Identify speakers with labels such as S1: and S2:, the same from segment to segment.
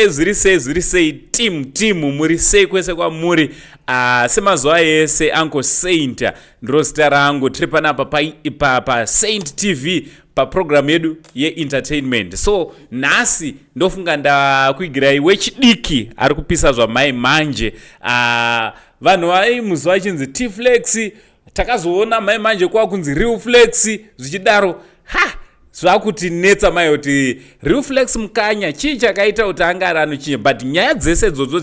S1: zviri sei timu muri sei kwese kwamuri semazuva ese Uncle Saint ndiro zita rangu tiri panapa pa Saint TV paprogram yedu ye-entertainment. So nhasi ndofunga ndakuigirai wechidiki ari kupisa zvamai manje vanhu vaimuziva vachinzi T-Flex, takazoona mai manje kwakunzi Realflexx zvichidaro zvakuti netsa mai kuti Realflexx Mukanya chii chakaita kuti anga ari anochinja, but nyaya dzese idzodzo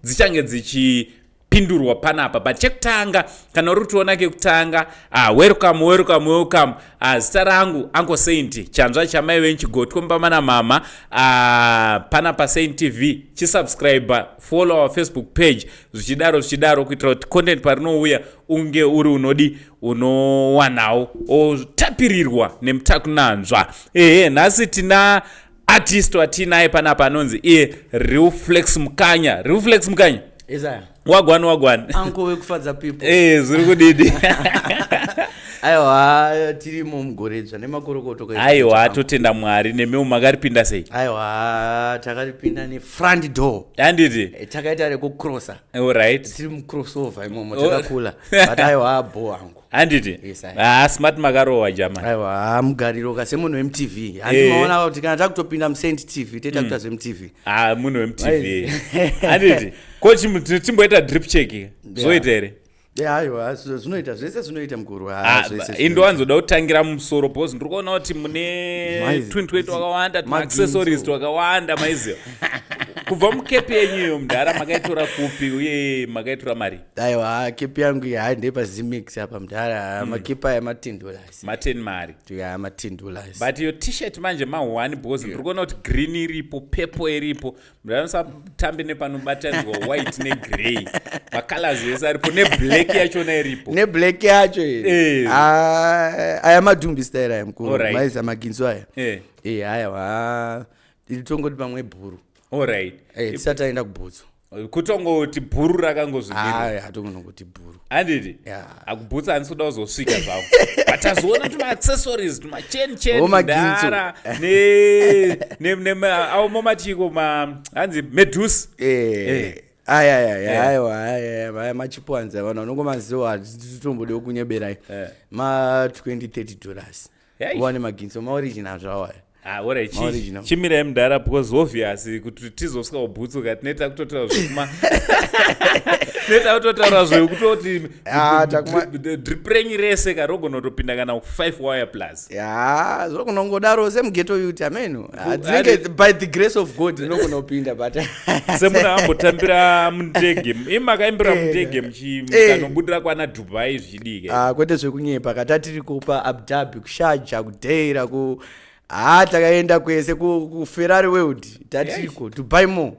S1: dzichange dzichipindurwa panapa. But chekutanga kana uri kutiona kekutanga welcome zita rangu Uncle Saint, chanzva chamai venchigotomba mana mama panapa Saint TV. Chisubscribe, follow our Facebook page zvichidaro kuitira kuti content parinouya unge uri unodi unowanawo otapirirwa nemutakunanzva. Nhasi tina artist watinaye panapa anonzi Realflexx Mukanya. Realflexx Mukanya, wagwan
S2: anko wekufadza people
S1: zviri kudidi.
S2: aiwa tiri mumugoredzva nemakorokoto.
S1: Aiwa totenda Mwari. Nemeu makaripinda sei?
S2: Aiwa takaripinda nefront door.
S1: Handiti
S2: takaita rekukrosa.
S1: Alright,
S2: tiri mucrossover imomo takakula. But aiwa bo angu
S1: handiti smart makarowa jama.
S2: Aiwa mugariro kasemunhu weMTV. Handimaona kuti kana takutopinda muSaint TV toita kuita zveMTV.
S1: Munhu weMTV. Handiti kochi timboita drip check zoita here?
S2: Aiwa zvinoita zvese zvinoita mukuru.
S1: Indowanzoda kutangira mumusoro because ndiri kuona kuti mune twin wakawanda, accessories twakawanda maiziva. Kubva mukepi yenyuyo mudhara makaitora kupi uye makaitora mari?
S2: Aiwa kepi yangu ndepazimix apa mudhara makepi aya $10.
S1: $10 mari.
S2: $10.
S1: But your t-shirt manje ma1 because ndiri kuona kuti green iripo, purple iripo. Mudhara musatambe nepanobatanidzwa white negrey. Macolors ese aripo neblack yachona iripo.
S2: Neblack yacho aya madhumbi style aya mukuru. Maiza maginzo aya. Aiwa tongoti pamwe bhuru.
S1: Alright.
S2: Tisati aenda kubhutsu.
S1: Kutongoti bhuru rakangozvimira.
S2: Hatongonoti bhuru.
S1: Handiti? Akubhutsa handisuda kuzosvika zvavo. But azoona tuma accessories, tuma chain ndara avo momatiko hanzi medus.
S2: Aiwa machipuanza vanhu vanongomaziva titombode kunyeberai $20-30 wane maginzo maoriginal zvavo.
S1: Chimirai mudhara because obvious kuti tizosvika kubhutsu kati neta kutotaura zvekuma neta kutotaura zvekutoti dripreng rese karogonotopinda kana 5 wire plus.
S2: Zvokunongodaro semugeto youth ameno dzinenge by the grace of God inogonopinda but
S1: semunhu ambotambira mundege imakaimbira mundege mukanobudira kwana Dubai zvichidike
S2: kwete zvekunyepa katatiri kupa Abu Dhabi kushaja kudeira takaenda kwese kuFerrari World tatiriko Dubai Mall.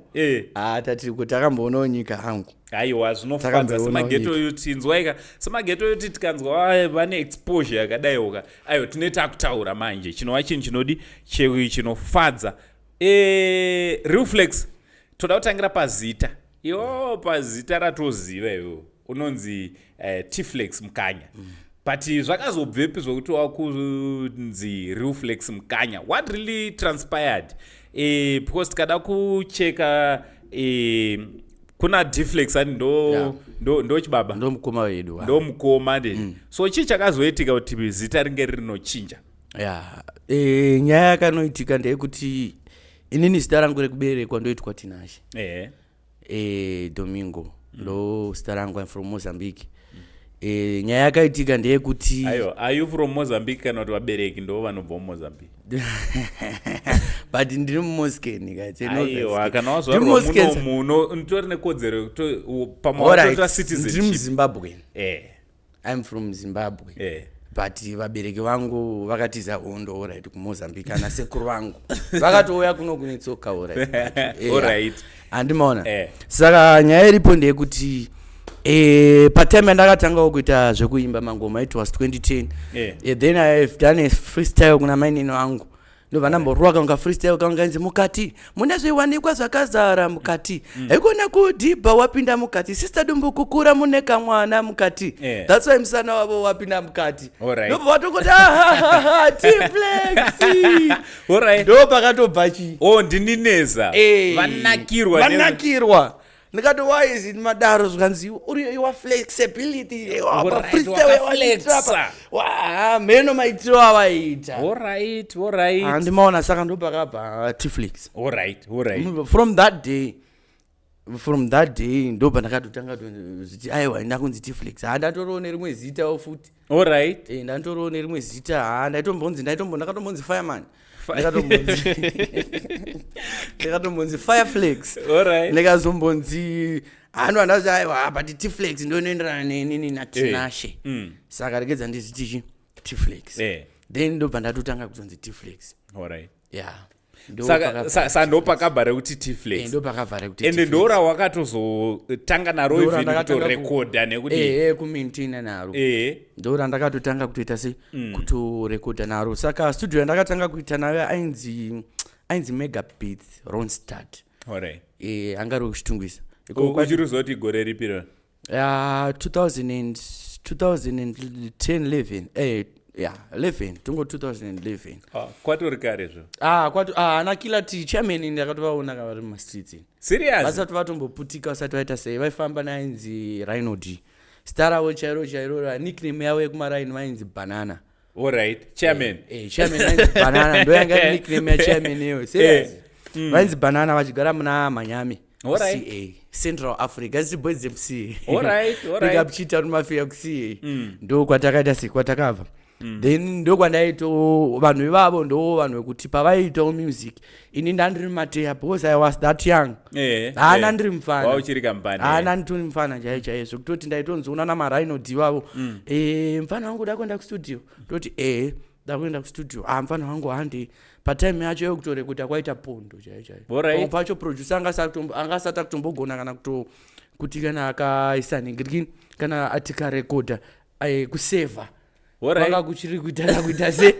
S2: Tatiriko takamboonawo nyika hangu.
S1: Aiwa zvinofadza semageto youth inzwaika semageto youth tikanzwa vane exposure yakadaiwoka aiwa tinoita kutaura manje chinova chinhu chinodi chinofadza. Realflexx toda kutangira pazita pazita ratoziva iwo unonzi T-Flex Mukanya. But zvakazobvepi zvokuti wakunzi Realflexx Mukanya? What really transpired? Because tikada kucheka kuna D-Flex ndo chibaba
S2: ndo mukoma wedu
S1: ndo mukoma ndeni. So chii chakazoitika kuti zita ringe rinochinja?
S2: Nyaya yakanoitika ndeyekuti inini zita rangu rekuberekwa ndoitwa Tinashe. Domingo ndo zita rangu. I'm from Mozambique. Nyaya yakaitika ndeyekuti
S1: are you from Mozambique kana kuti vabereki ndo vanobva muMozambique?
S2: But ndiri muMoskeni guys.
S1: Kana wazvarwa muno nitori nekodzero pamawatoita citizenship.
S2: Ndiri muZimbabwe. I'm from Zimbabwe. But vabereki vangu vakatiza hondo alright kuMozambique kana sekuru vangu vakatouya kuno kunetsoka alright. Andimaona. Saka nyaya iripo ndeyekuti patime ndakatanga kuita zvekuimba mangoma, it was 2010. Then I have done a freestyle kuna mainino angu ndobva ndamborwa kanga freestyle kanga inzi mukati mune zviwanikwa zvakazara mukati haikona kudhibha wapinda mukati sister dumbu kukura mune kamwana mukati that's why musana wavo wapinda mukati ndobva watokoti T-Flex ndo pakatobva chi
S1: ndinineza vanakirwa
S2: ndikati why is it madaro zvikanzi your flexibility meno maitiro avaita handimaona saka ndopakabva T-Flex from that day ndobva ndakatotanga ziti aiwa ndakunzi T-Flex handatoriwo nerimwe zitawo futi ndatoriwo nerimwe zita ndakatombonzi fireman ndakatombonzi Fireflex ndikazombonzi hano andazi aiwa but T-Flex ndonoenderana nenini natinashe saka regedza ndizitichi T-Flex then ndobva ndatotanga kutonzi T-Flex
S1: saka ndopakabva rekuti T-Flex ende ndora wakatozotanga naro even kutorekodha nekuti
S2: kumaintaina naro ndora ndakatotanga kutoita se kutorekodha naro saka studio yandakatanga kuita nayo ainzi Megabits Ronstad anga rokuchitungwisa
S1: uchiruzoti gore ripiro
S2: 2010 11 tungo 2011
S1: kwatori karezvo
S2: ana kila chairman ndakatovaona kavari mumastreets
S1: serious
S2: vasati vatomboputika vasati vaita sei vaifamba nainzi Rhino D star ravo chairo nickname yavo yekumaraini vainzi Banana
S1: chairman
S2: ainzi Banana ndo yanga nickname yachairman iyo serious vainzi Banana vachigara muna Manyami CA Central Africa boys MC ndikapichita rumafia kuCA ndo kwatakaita sekwatakabva then ndokwandaito vanhu ivavo ndo vanhu vekuti pavaitawo music ini ndandiri mateya because I was that young haana ndiri mufana nditoni mufana chaiye zvekutoti ndaitonzoona namarhino D vavo mufana wangu dakuenda kustudio toti dakuenda kustudio mufana wangu handi patime yacho yokutorekota kwaita pondo chaiye pacho producer angasati akutombogona kana kuti kana akaisa ningirikini kana atikarekodha kuseva wanga kuchiri kuita se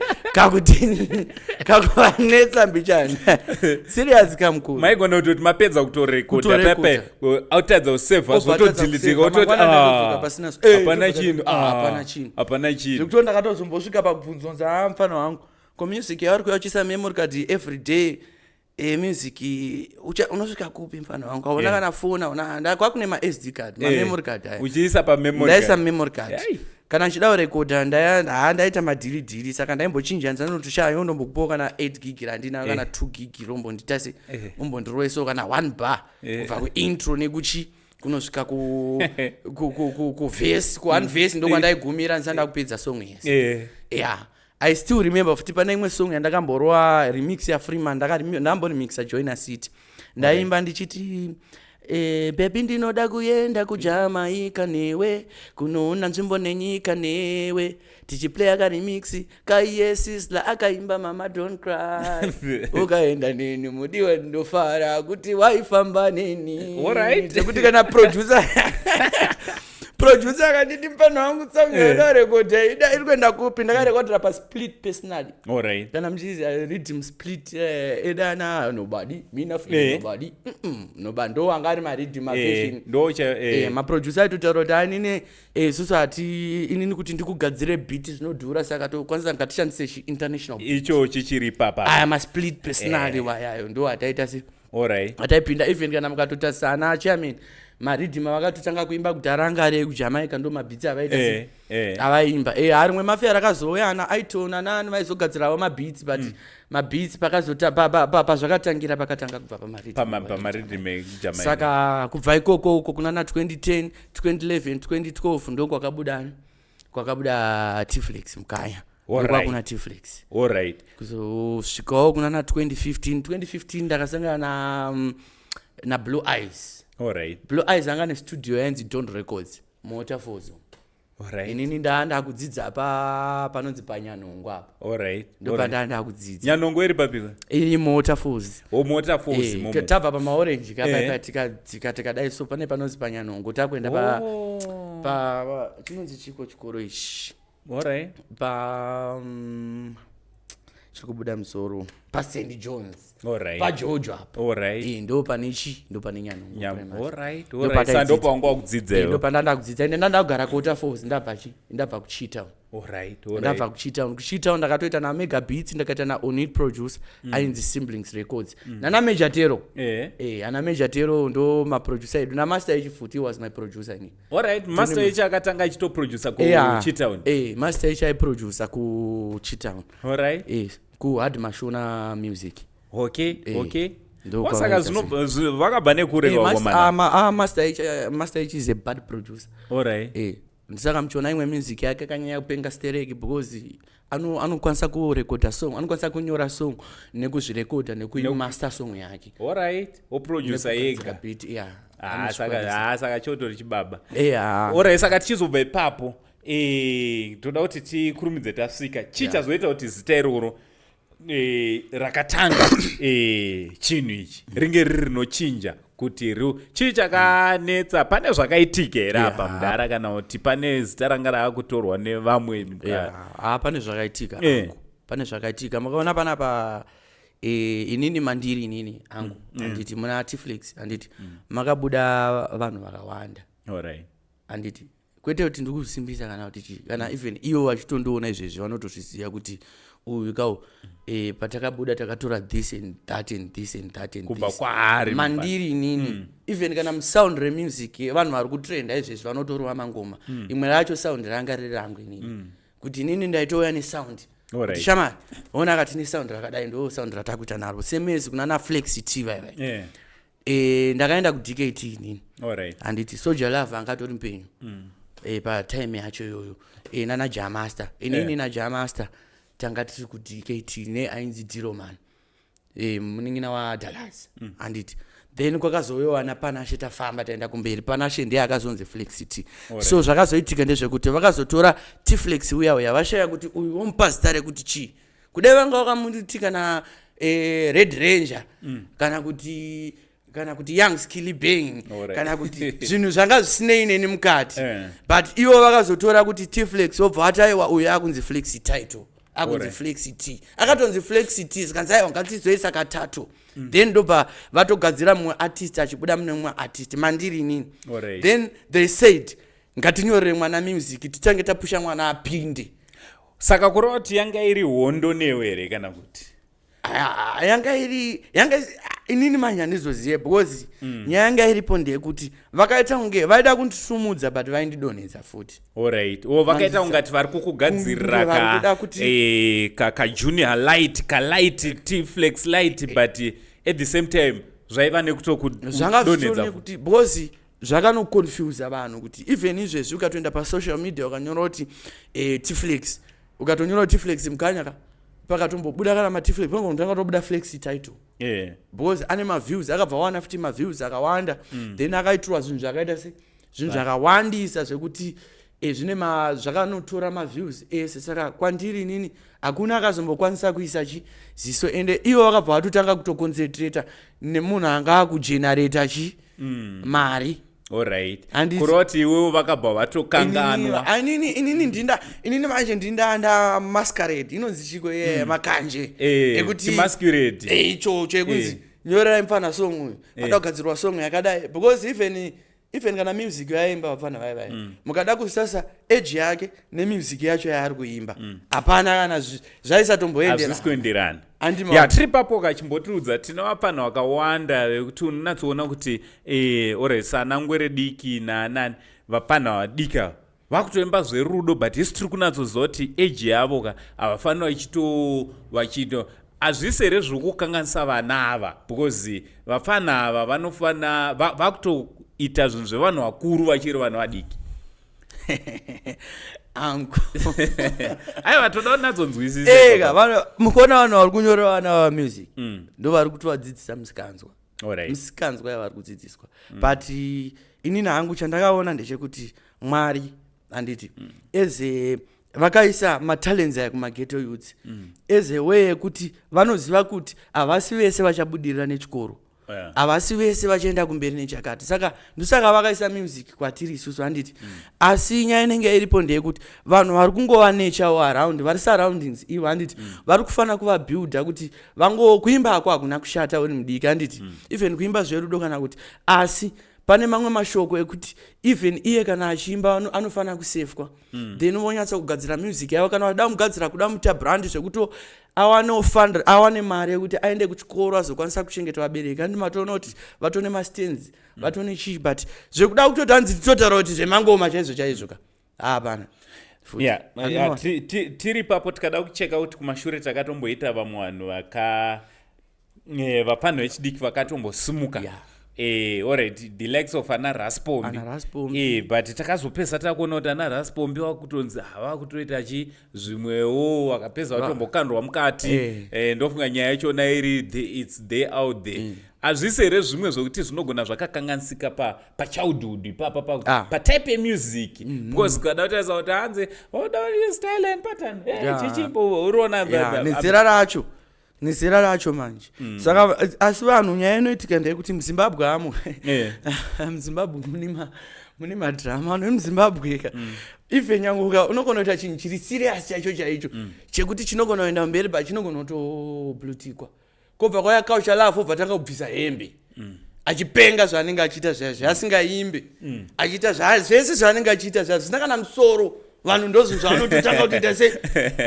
S2: kakuvanetsa mbichana serious kamkuru
S1: maigona kutoti mapedza kutorekodha pepe autadza kuseva zotodhilitika utoti hapana chinhu
S2: zvekuti ndakatozombosvika pabvunzo nza mufana wangu music yavari kuyachisa memory card every day music unosvika kupi mufana wangu aona kana fona kwakune ma-SD card ma-memory card
S1: uchiisa
S2: ndaisa memory card kana nchida kurekodha ndaita madhilidhili saka ndaimbochinja nzanotoshayo ndombokupawo kana 8 gig randina kana 2 gig rombondita se umbondiroeso kana 1 bar kubva kuintro nekuchi kunosvika kuvhesi ku1 vhesi ndokwandaigumira ndisanda kupedza song yese I still remember futi pane imwe song yandakamborowa remix ya Freeman ndamboriמיxa Joiner City ndaimba ndichiti baby ndinoda kuenda kujamaika newe kunoona nzvimbo nenyika newe tichiplaya karemix kaiyesisla akaimba mama don't cry ukaenda neni mudiwa ndofara kuti waifamba neni kuti kana producer akanditi mufana wangu song yodarekodha iri kuenda kupi ndakarekodhera pasplit personally kana mchizi rhythm split edana nobody mina nobody ndo wanga ari marhythm afashion maproducer aitotaura kuti anine susu ati inini kuti ndikugadzire beat zvinodhura saka tokwanisa ngatishandise international
S1: icho chichiri papa
S2: masplit personally wayayo ndo ataita se ataipinda even kana mukatotasana chairman maridhima vakatotanga kuimba kudharangare kujamaica ndo mabhitsi avaita avaimba harimwe mafia rakazouyana aitona nani vaizogadzirawo mabhitsi but mabhitsi pazvakatangira pakatanga kubva
S1: pamaridhim
S2: saka kubva ikoko kunana 2010 2011 2012 ndo kwakabuda T-Flex Mukanya kwakuna T-Flex kuzosvikawo kunana 2015 ndakasangana na Blue Eyes Blue Eyes anga nestudio yainzi Don't Records Motorfozo inini ndakudzidza panonzi panyanongo apa ndopandanda kudzidza
S1: nyanongo iri papika
S2: iri Motorfozo tabva pamaorange kapaipa tikadai so pane panonzi panyanongo takuenda pa chinonzi chiko chikoro ichi kubuda musoro paSt John's
S1: Alright.
S2: paJojo apo
S1: Alright.
S2: ndo pane Nyanongo
S1: Alright. Sando pangu kudzidzeo.
S2: ndo pandanda kudzidza ende ndanda kugara Kota Falls ndabva kuCheetown.
S1: Alright.
S2: Ndabva kuCheetown ndakatoita na Mega Beats ndakaita na Onit Produce ainzi Siblings Records nana Major Tero ana Major Tero ndo maproducer edu na Master H futi was my producer ni.
S1: Alright, Master H akatanga achito producer ku Cheetown.
S2: Master H producer ku Cheetown.
S1: Alright.
S2: Ku Hard Mashona Music.
S1: Okay. Wasaka vakabane kure
S2: kwa Master H is a bad producer.
S1: Alright.
S2: Ndisaka mchona imwe music yake kanyanya kupenga stereki because anokwanisa kurecorda song, anokwanisa kunyora song nekuzvirecorda nekuimaster song yake.
S1: Alright. Producer yega. Saka choto chibaba. Alright, saka tichizobva ipapo toda kuti tikurumidze tasvika chichazoita kuti zita iroro rakatanga chinhu ichi ringe riri rinochinja kuti chii chakanetsa. Pane zvakaitika here apa mudara kana kuti pane zita ranga raakutorwa nevamwe?
S2: Pane zvakaitika. Pane zvakaitika. Makaona panapa inini mandiri inini angu anditi muna Realflexx anditi makabuda vanhu vakawanda.
S1: Alright.
S2: Anditi kwete kuti ndikusimbisa kana kuti kana even iwo vachitondoona izvezvi vanotozviziva kuti uyu kawo patakabuda takatora this and that and this and that and
S1: kubva
S2: this.
S1: Kwaari
S2: Mandiri nini even kana musound remusic vanhu vari kutrenda izvezvi vanotorwa mangoma imwe racho sound ranga riri rangu inini kuti inini ndaitouya nesound kuti shamari ona akati nesound rakadai ndo sound ratakuita naro semezi kuna naFlex TV vai ndakaenda kuDKT inini handiti Soldier Love angatori mpenyu patime yacho iyoyo nana Jamaster inini na Jamaster tanga tiri kuDKT neainzi Diroman munin'ina waDallas handiti then kwakazoyowana Panashe tafamba taenda kumberi Panashe ndiye akazonzi Flexity. So zvakazoitika ndezvekuti vakazotora Realflexx uya vashaya kuti uyu womupa zita rekuti chii kudai vanga vakamuti kana Red Ranger kana kuti Young Skilly Bang kana kuti zvinhu zvanga zvisinei neni mukati but ivo vakazotora kuti Realflexx wobva ataiwa uyu akunzi Flexi title akunzi Flexity akatonzi Flexity zikanzaiwa ngatizoisa katatu then ndobva vatogadzira mumwe artist achibuda mune mumwe artist mandiri nini then they said ngatinyorere mwana music tichange tapusha mwana apinde.
S1: Saka kurova kuti yanga iri hondo newere kana kuti
S2: yanga inini manya ndizozive because nyaya iripo ndeyekuti vakaita kunge vaida kundisumudza but vaindidonhedza futi.
S1: Alright. Vakaita ungati vari kukugadzirira ka junior light ka light Realflexx light but at the same time zvaiva nekutokudonhedza
S2: kuti because zvakanoconfuse vanhu kuti even izvezvi ukatoenda pasocial media ukanyora kuti Realflexx ukatonyora Realflexx Mukanya pakatombobuda kana maTalflexx pangu ndanga tobuda Flexi title because ane maviews akabva wana futi maviews akawanda then akaitirwa zvinhu zvakaita zvinhu zvakawandisa zvekuti zvine zvakanotora maviews saka kwandiri nini hakuna akazombokwanisa kuisa ziso ende ivo vakabva vatotanga kutoconcentrata nemunhu anga akugenerata mari.
S1: Alright. Kuroti iwewe vakabva vatokanganwa.
S2: Inini manje ndinda masquerade inonzi chiko makanje
S1: ekuti masquerade
S2: ichocho ekunzi nyorera mfana song uyu adagadzirwa song yakadai because even kana music yaimba vafana vai mukada kusasa age yake nemusic yacho yaari kuimba hapana kana zvaisatomboenderana.
S1: Tiri papo kachimbotiudza tine vapana vakawanda vekuti unatsoona kuti alright sanangwere diki nanani vapana vadika vakutoimba zverudo but isi tiri kunatsozoti age yavo havafanira vachito hazvisi here zviri kukanganisa vana ava because vafana ava vanofana vakutoita zvinhu zvevanhu vakuru vachiri vana vadiki. Aiwa toda natsonzwisisa
S2: mukuona vanhu vari kunyora vana vamusic ndo vari kutovadzidzisa musikanzwa vari kudzidziswa but inini hangu chandakaona ndechekuti Mwari handiti eze vakaisa matalents aya kumageto youths eze way yekuti vanoziva kuti havasi vese vachabudirira nechikoro avasi vese vachienda kumberi nechakati saka ndosaka vakaisa music kwatiri isusu handiti asi nyaya inenge iripo ndeyekuti vanhu vari kungova nechawo around vari surroundings ivo handiti vari kufanira kuvabuilda kuti kuimba ako hakuna kushata uri mudiki handiti even kuimba zverudo kana kuti asi pane mamwe mashoko ekuti even iye kana achiimba anofanira kusefwa then vonyatsa kugadzira music yavo kana vada mugadzira kuda muita brand zvekuti awane mari yekuti aende kuchikoro azokwanisa kuchengeta vabereki handi matoona kuti vatone mastands vatone chii but zvekuda kutoti hanzi titotaura kuti zvemangoma chaizvo ka hapana
S1: tiri papo tikada kucheka kuti kumashure takatomboita vamwe vanhu vapanho vechidiki vakatombosimuka alright the likes of ana Raspombi but takazopesa takuona kuti ana Raspombi wakutonzi hava kutoita zvimwewo wakapeza watombokandwa mukati ndofunga nyaya yachona iri it's there out there hazvisi here zvimwe zvokuti zvinogona zvakakanganisika pachildhood patype yemusic because kada kutaisa kuti hanzi style and pattern chichimbo uriona
S2: nezera racho manje saka asi vanhu nyaya inoitika ndeyekuti muzimbabwe amo muzimbabwe mune madrama anomuzimbabwe ka ife nyanguka unogona kuita chinhu chiri serious chaicho chekuti chinogona kuenda mberi but chinogona kutoblutikwa kobva kwaya kaucha lafo bva tanga kubvisa hembe achipenga zvaanenge achiita zvasingaimbe achiita zvese zvaanenge achiita zvisina kana musoro vanhu ndozvinhu zvaanototanga kutoita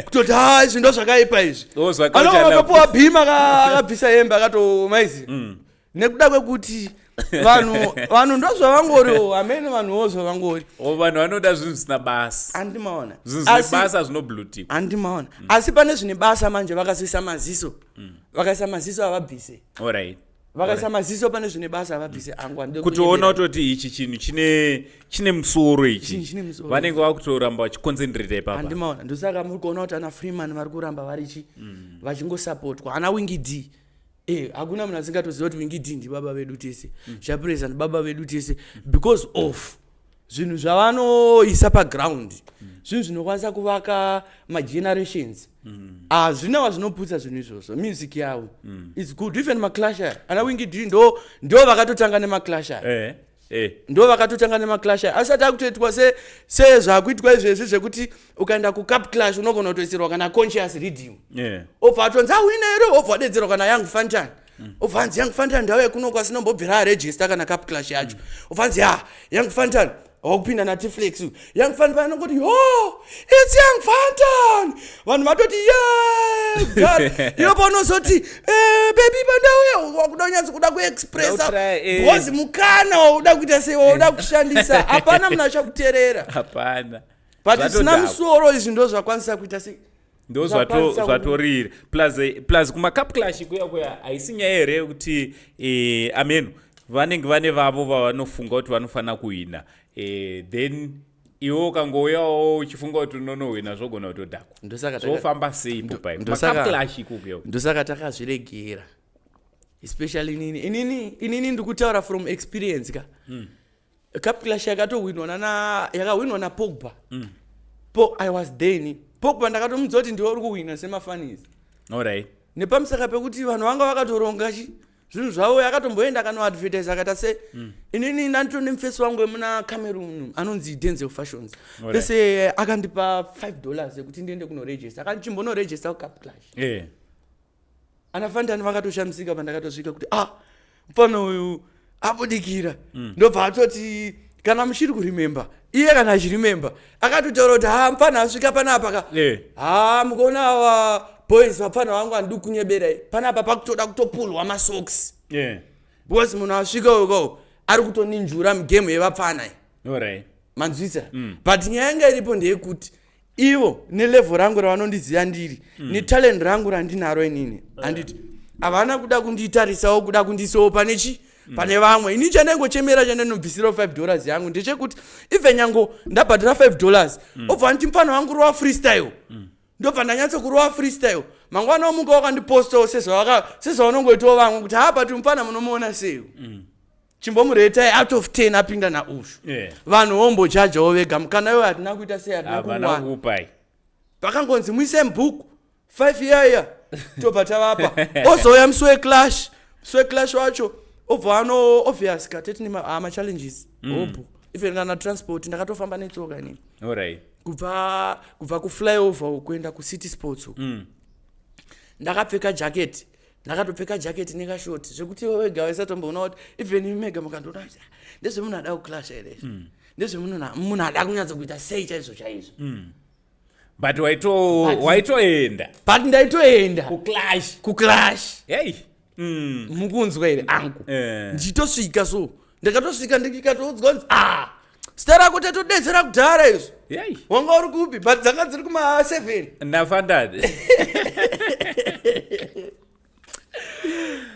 S2: kutoti izvi ndo zvakaipa izvi anoakapuwa bhima akabvisa hembe akatomaizi nekuda kwekuti vanhu ndozvavangoriwo amene vanhuwo zvavangori
S1: vanhu vanoda zvinhu zvisina basa
S2: andimaona
S1: zvine basa zvinoblutika
S2: andimaona asi pane zvine basa manje vakaisa maziso avabvise
S1: alright
S2: vakaisa maziso pane zvine basa avabvise angu
S1: kutiona kutoti ichi chinhu chine musoro ichi vanenge vakutoramba vachiconcentrate ipapa
S2: andimaona ndosaka muri kuona kuti ana Freeman vari kuramba varichi vachingosapotwa ana Wingy D hakuna munhu asingatoziva kuti Wingy D ndibaba vedu tese Shapreza ndibaba vedu tese because of zvinhu zvavanoisa paground zvinhu zvinokwanisa kuvaka magenerations zvinawa zvinoputsa zvinhu izvozvo music yavo its good even maclasher ana Wingy D ndo vakatotanga nemaclasher ndo vakatotanga nemaclasher asati akutoitwa sezvakuitwa izvezvi zvekuti ukaenda kucap clash unogona kutoisirwa kana conscious redeem obva atonzi awina ere obva adedzerwa kana young fantan obva anzi young fantan ndauya kuno kwasinombobvira aregister kana cap clash yacho obva anzi young fantan wakupinda naTiflex young fantan vanongoti it's young fantan vanhu vatoti iwo paunozoti baby bandauya wakuda unyanzi kuda kuexpressa because mukana wauda kuita sei wauda kushandisa hapana munhu achakuteerera
S1: hapana
S2: but sina musoro izvi ndo zvakwanisa kuita sei
S1: ndo zvatoriri plus kumacap clash kuya haisi nyaya here yekuti ameno vanenge vane vavo vavanofunga kuti vanofanira kuhwina then iwo ukangouyawo uchifunga kuti unonohwina zvogona kutodhakwa zvofamba sei macap clash ikukuyo
S2: ndosaka takazviregera especially inini ndikutaura from experience ka cap clash yakahwinwa naPogba I was then Pogba ndakatomudza kuti ndiwe uri kuhwina semafanisi
S1: alright
S2: nepamusaka pekuti vanhu vanga vakatoronga zvinhu zvavo yakatomboenda akanoadvertise akata se inini ndanditone mufesi wangu muna Cameroon anonzi Denzel Fashions pese akandipa $5 ekuti ndiende kunoregister akandichimbonoregister kucap clash ana Fantani vakatoshamisika pandakatosvika kuti mfana uyu abudikira ndobva atoti kana muchiri kuremember iye kana achiremember akatotaura kuti mfana asvika panapa mukaona ava boys vapfana vangu andidi kunyeberai panapa pakutoda kutopulwa masocks because munhu asvika uko ari kutoninjura mugame yevapfana manzwisa but nyaya yanga iripo ndeyekuti ivo nelevel rangu ravanondiziva ndiri netalent rangu randinaro inini handiti havana kuda kunditarisawo kuda kundisawo pane vamwe ini chandangochemera chandanobvisirawo $5 yangu ndechekuti even nyango ndabhadhira $5 obva nditi mfana wangu rova freestyle ndobva ndanyatsa kurova freestyle mangwana omuka wakandipostawo sezvavanongoitawo vamwe kuti but mfana munomuona sei chimbomuretai out of 10 apinda naushu vanhu vombojajawo vega mukana iwo hatina kuita sei hatina kukupai pakangonzi muise mubhuku 5 yaya tobva tavapa ozouya musi weclash wacho Ovano obvious kateti ama challenges. Opo. Even kana transport ndakatofamba netsoka inini.
S1: Alright.
S2: Kubva ku flyover kuenda ku city sports. Ndakapfeka jacket. Ndakatopfeka jacket nekashoti zvekuti wega waisatombona kuti even imega mukandona ndezve munada kuclash ere. Ndezve munada kunyatsa kuita sei chaizvo.
S1: But waitoenda.
S2: But ndaitoenda
S1: ku clash. Hey.
S2: Mukunzwa ere angu. Ndichitosvika so. Ndakatosvika ndikatodzwa kuti stara kuti atodetsera kudhara izvo.
S1: Hey.
S2: Wanga uri kupi but dzanga dziri kuma 7.
S1: Ndafandad.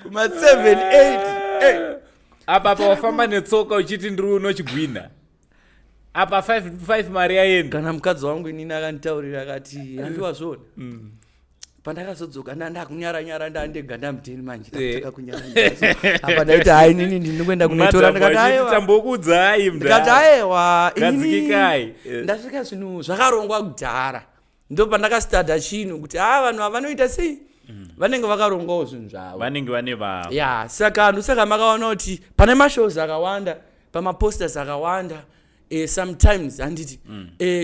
S2: Kuma 7 8.
S1: Apa wafamba netsoka uchiti ndiri unochigwina. Apa 5 mari yaenda.
S2: Kana mukadzi wangu inini akanditaurira akati handiwa zvona. Pandakazodzoka ndakunyara ndandega ndamuteni manje ndakataka kunyara. Apa ndaiti hai inini ndinoenda kunotora ndakati aiwa.
S1: Tambokudzai mda.
S2: Ndakati aiwa
S1: inini.
S2: Ndasvika zvinhu zvakarongwa kudhara. Ndo pandakastada chino kuti vanhu vanoita sei? Vanenge vakarongwawo zvinhu zvavo.
S1: Vanenge vane vavo.
S2: Ya, saka makaona kuti pane mashows akawanda, pamaposters akawanda. Sometimes handiti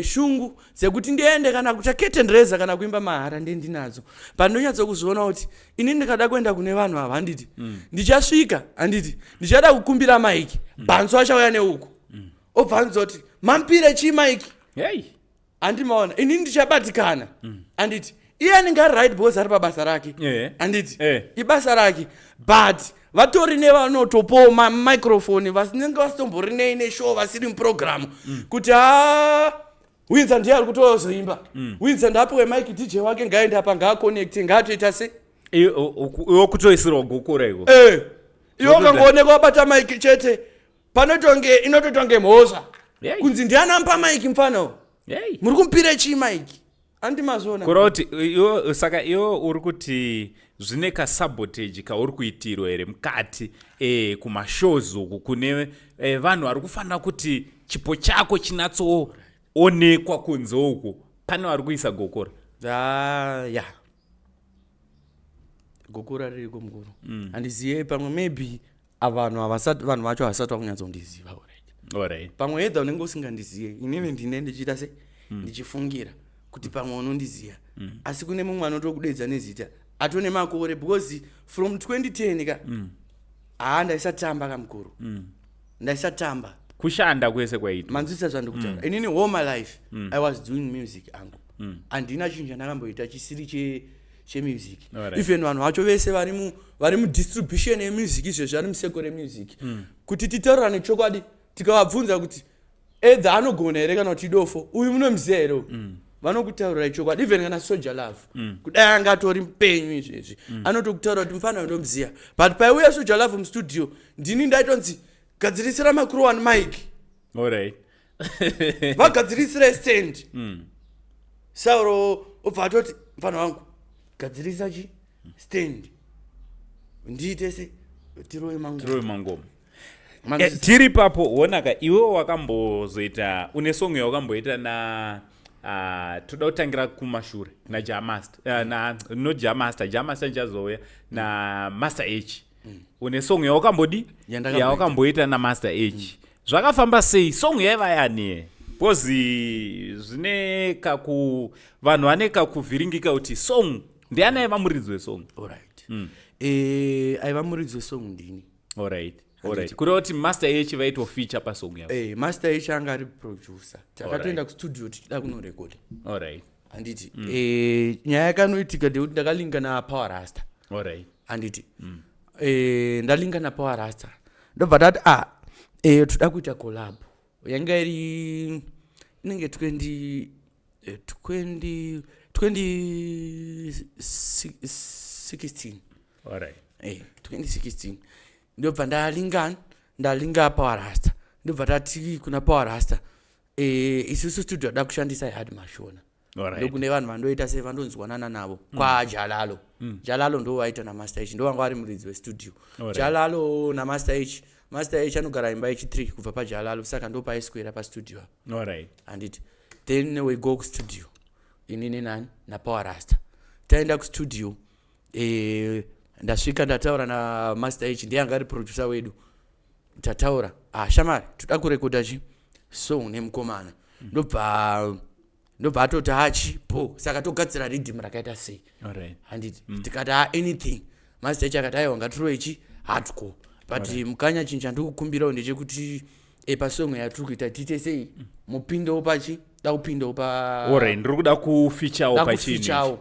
S2: shungu dzekuti ndiende kana kucha curtain raiser kana kuimba mahara ndinadzo pandonyatsa kuzoona kuti ini ndikada kuenda kune vanhu ava handiti ndichasvika handiti ndichada kukumbira mic bhanzo achauya neuko obvanza kuti mampire chi mic handimaona ini ndichabatikana handiti iye anenge ari right boss ari pabasa rake handiti ibasa rake but vatori nevanotopo microphone vasinenge vasitombori neine show vasiri muprogramu kuti Winza ndiye ari kutozoimba Winza ndapiwe mic DJ wake ngaende apa ngaaconnecte ngaatoita se
S1: iwo kutoisirwa gokora iko
S2: iwo kangooneka wabata mic chete panotonge inototonge mhosva kunzi ndianampa mic mfano muri kumpire chi mic andimazona
S1: kuroti iwo saka iwo uri kuti zvine ka sabotage kauri kuitirwa here mukati kumashows uku kune vanhu vari kufanira kuti chipo chako chinatsoonekwa kunze uku pane vari kuisa gokora
S2: ya gokora ririko mukuru handizive pamwe maybe vanhu vacho havasati vakunyatsondiziva
S1: alright
S2: pamwe edha unenge usingandizive inini ndine ndichiita se ndichifungira kuti pamwe unondiziva asi kune mumwe anotokudedza nezita atone makore because from 2010 ka ndaisatamba kamukuru ndaisatamba
S1: kushanda kwese kwaita
S2: manzwisa zvandikutaura inini all my life I was doing music angu handina chinhu chandakamboita chisiri chemusic even vanhu vacho vese vari mudistribution yemusic izvezvo vari museko remusic kuti titaurane chokwadi tikavabvunza kuti edza anogona here kana kuti idofo uyu munomuziva here vanokutaurira chokwadi even kana Soldier Love kudai angatori mupenyu izvezvi anotokutaura kuti mufana unomuziva but paiuya Soldier Love mustudio ndini ndaitonzi gadzirisira macro one mic
S1: alright
S2: vagadzirisira stand sauro obva atoti mufana wangu gadzirisa chi stand ndiite se tirowe
S1: mangoma tiri papo wonaka iwe wakambozoita une song yawakamboita na toda kutangira kumashure na Jamaster no Jamaster njazouya na Master H une song yawakamboita na Master H zvakafamba sei song yaiva yani bozi zvine vanhu vane kakuvhiringika kuti song ndiani aiva muridzi wesong
S2: alright aiva muridzi wesong ndini
S1: alright kuri kuti Master H vaito feature pasong yavo
S2: Master H anga ari producer takatoenda kustudio tichida kunorekoda
S1: alright
S2: handiti nyaya yakanoitika ndekuti ndakalinga naPower Rasta
S1: alright
S2: handiti ndalinga naPower Rasta ndobva tati toda kuita collab yanga iri inenge 2016
S1: alright
S2: 2016 ndobva ndalinga Power Rasta ndobva tati kuna Power Rasta isusu studio ada kushandisa yahadi mashona ndokune vanhu vandoita se vandonzwanana navo kwaJalalo Jalalo ndo waita na Master H ndo wanga ari muridzi westudio Jalalo na Master H anogara imba yechi3 kubva paJalalo saka ndo paiswera pastudio
S1: alright
S2: handiti then we go ku studio inini nani na Power Rasta taenda ku studio ndasvika ndataura namaster H ndiye anga ari producer wedu tataura shamari toda kurekodha song nemukomana ndobva atoti achipo saka togadzira rhythm rakaita sei handiti tikati anything master H akati aiwa ngatirove hardcore but Mukanya chinhu chandikukumbirawo ndechekuti pasong yatiri kuita tiite sei mupindewo da kupindawo
S1: ndiri kuda kufeachawo pachinhu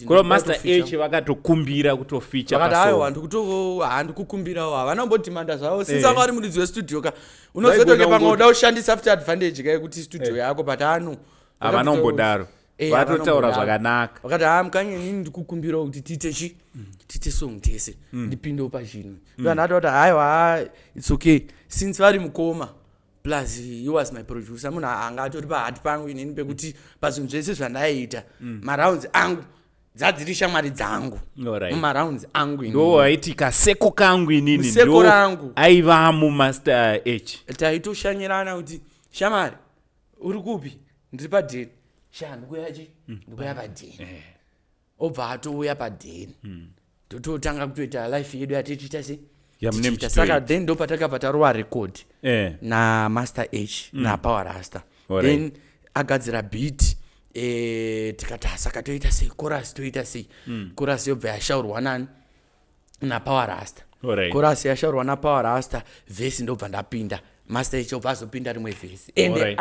S1: kuro master H vakatokumbira kutofeacha
S2: vakati aiwa handikukumbirawo havana kumbodhimanda zvavo since anga vari muridzi westudio ka unozotoke pamwe uda kushandisa after advantage ka yekuti studio yako but
S1: havana kumbodaro vatotaura zvakanaka
S2: vakati Mukanya inini ndikukumbirawo kuti tiite song tese ndipindewo pachinhu vanhu vatoti aiwa it's okay since vari mukoma plus he was my producer munhu anga atori pahati pangu inini pekuti pazvinhu zvese zvandaiita marounds angu dzadziri shamwari dzangu mumarounds angu
S1: ndo waiti kaseko kangu inini
S2: ndo rangu
S1: aivamo master H
S2: taitoshanyirana kuti shamari uri kupi ndiri padeni ndikuya padeni obva atouya padeni tototanga kutoita life yedu yatichiita se saka then ndo patakabva tarova record namaster H napower rasta then agadzira beat tikati saka toita sei chorus toita sei chorus yobva yashaurwa nani napower rasta chorus yashaurwa napower rasta vhesi ndobva ndapinda master H obva azopinda rimwe vhesi and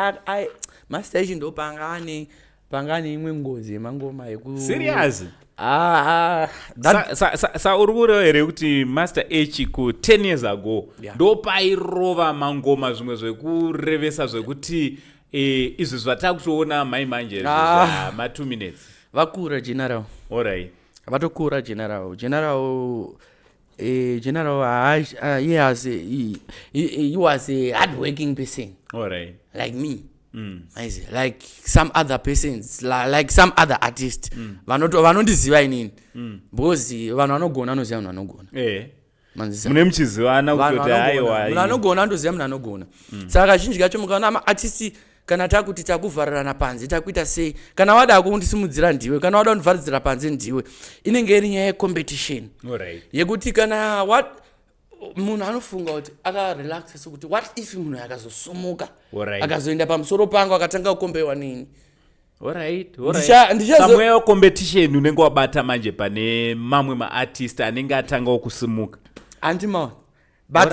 S2: master H ndo pangane imwe ngozi yemangoma
S1: serious uri kureva here kuti master H ku 10 years ago ndo pairova mangoma zvimwe zvekurevesa zvekuti izvi zvatakutoona mai manje ma 2 minutes
S2: vakura general vatokura general he was a hard-working person like me like some other persons like some other artists vanondiziva inini because vanhu vanogona anoziva munhu anogona
S1: mune muchizivana kutoti aiwa
S2: munhu anogona andoziva munhu anogona saka kazhinji kacho mukaona maartisti kana takuti takuvharirana panze takuita sei kana wada kundisimudzira ndiwe kana wada kundivharidzira panze ndiwe inenge iri nyaya yecompetition yekuti kana munhu anofunga kuti akarelaxa sekuti what if munhu akazosumuka akazoenda pamusoro pangu akatanga kukombewa nini
S1: samweyo competition unenge wabata manje pane mamwe maartist anenge atangawo kusimuka
S2: andimaona but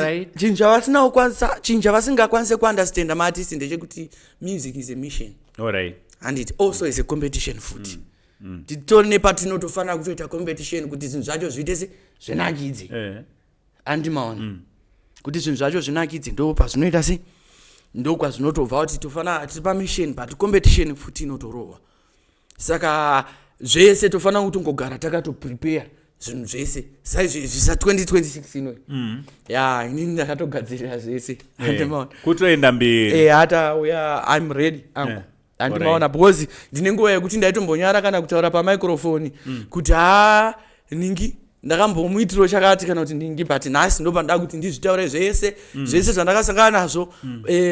S2: chinhu chavasingakwanise kuunderstanda maartist ndechekuti music is a mission and it also is a competition futi titori nepatinotofanira kutoita competition kuti zvinhu zvacho zviite zvinakidze andimaona kuti zvinhu zvacho zvinakidze ndo pazvinoita se ndo kwazvinotobva kuti tofanira tiri pamission but competition futi inotorova saka zvese tofanira kutongogara takatoprepare zvinhu zvese saizvisa 2026 ino inini ndakatogadzirira zvese andimaona
S1: kutoenda mberi
S2: hata uya I'm ready angu andimaona because ndine nguva yekuti ndaitombonyara kana kutaura pamicrophone kuti ningi ndakambomuitiro chakati kana kuti ndingi but nhasi ndopanda kuti ndizvitaure zvese zvandakasangana nazvo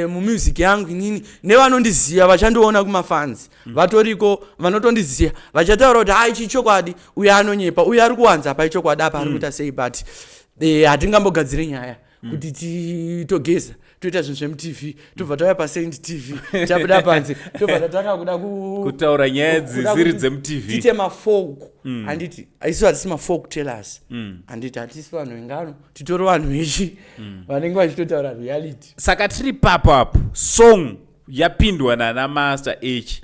S2: mumusic yangu inini nevanondiziva vachandiona kumafans vatoriko vanotondiziva vachataura kuti ichi chokwadi uyo anonyepa uyo ari kuwanza pa ichokwadi apa ari kuita sei but hatingambogadzire nyaya kuti titogeza toita zvinhu zvemutv tobva tauya paSaint TV tabuda panze tobva tatanga kuda
S1: kutaura nyaya dziri dzemutv
S2: tite mafolk handiti isu hatisi mafolk tellers handiti hatisi vanhu vengano titori vanhu vechi vanenge vachitotaura reality
S1: saka tiri papapo song yapindwa nanamaster H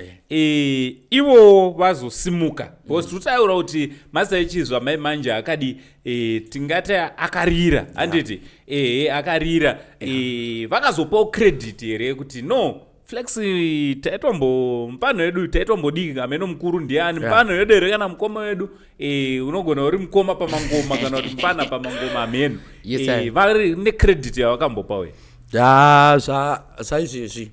S1: ivo vazosimuka because tutaura kuti master H zvamai manje akadi tingati akarira handiti akarira vakazopawo credit here kuti no Flex taitombo mpano yedu taitombodiki ameno mukuru ndiani mpano yedu here kana mukoma wedu unogona uri mukoma pamangoma kana kuti mpana pamangoma ameno vari necredit yavakambopawe
S2: saizvezvi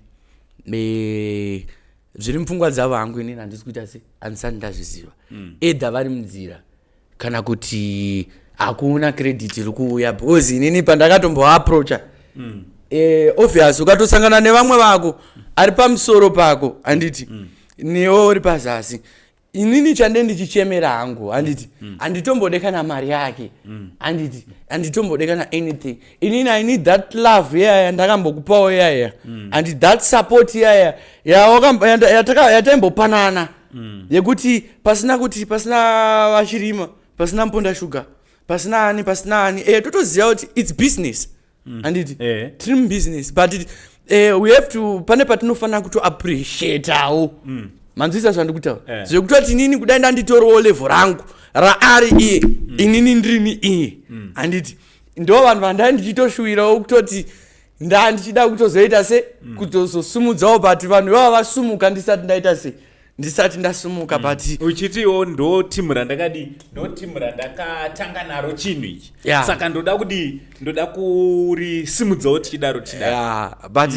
S2: zviri mupfungwa dzavo hangu inini handisi kuita se handisati ndazviziva edha vari munzira kana kuti hakuna credit iri kuuya because inini pandakatomboaproacha obvious ukatosangana nevamwe vako ari pamusoro pako handiti newo uri pazasi inini chande ndichichemera hangu handiti anditombodekana mari yake handiti anditombodekana anything inini I need that love yaya ndakambokupawo yaya and that support yaya yataimbopanana yekuti pasina vachirima pasina mponda shuga pasina ani totoziva kuti it's business handiti tiri mubusiness but we have to pane patinofanira kuto appreciate awo manzwisa zvandikutaura zvekutoti nini kudai ndanditorowo level rangu raari iye inini ndirini iye handiti ndo vanhu vandai ndichitoshuwirawo kutoti ndichida kutozoita se kutozosumudzawo but vanhu ivava vasumuka ndisati ndasumuka but
S1: uchitiwo ndo timu randakatanga naro chinhu ichi saka ndoda kurisimudzawo tichidaro
S2: but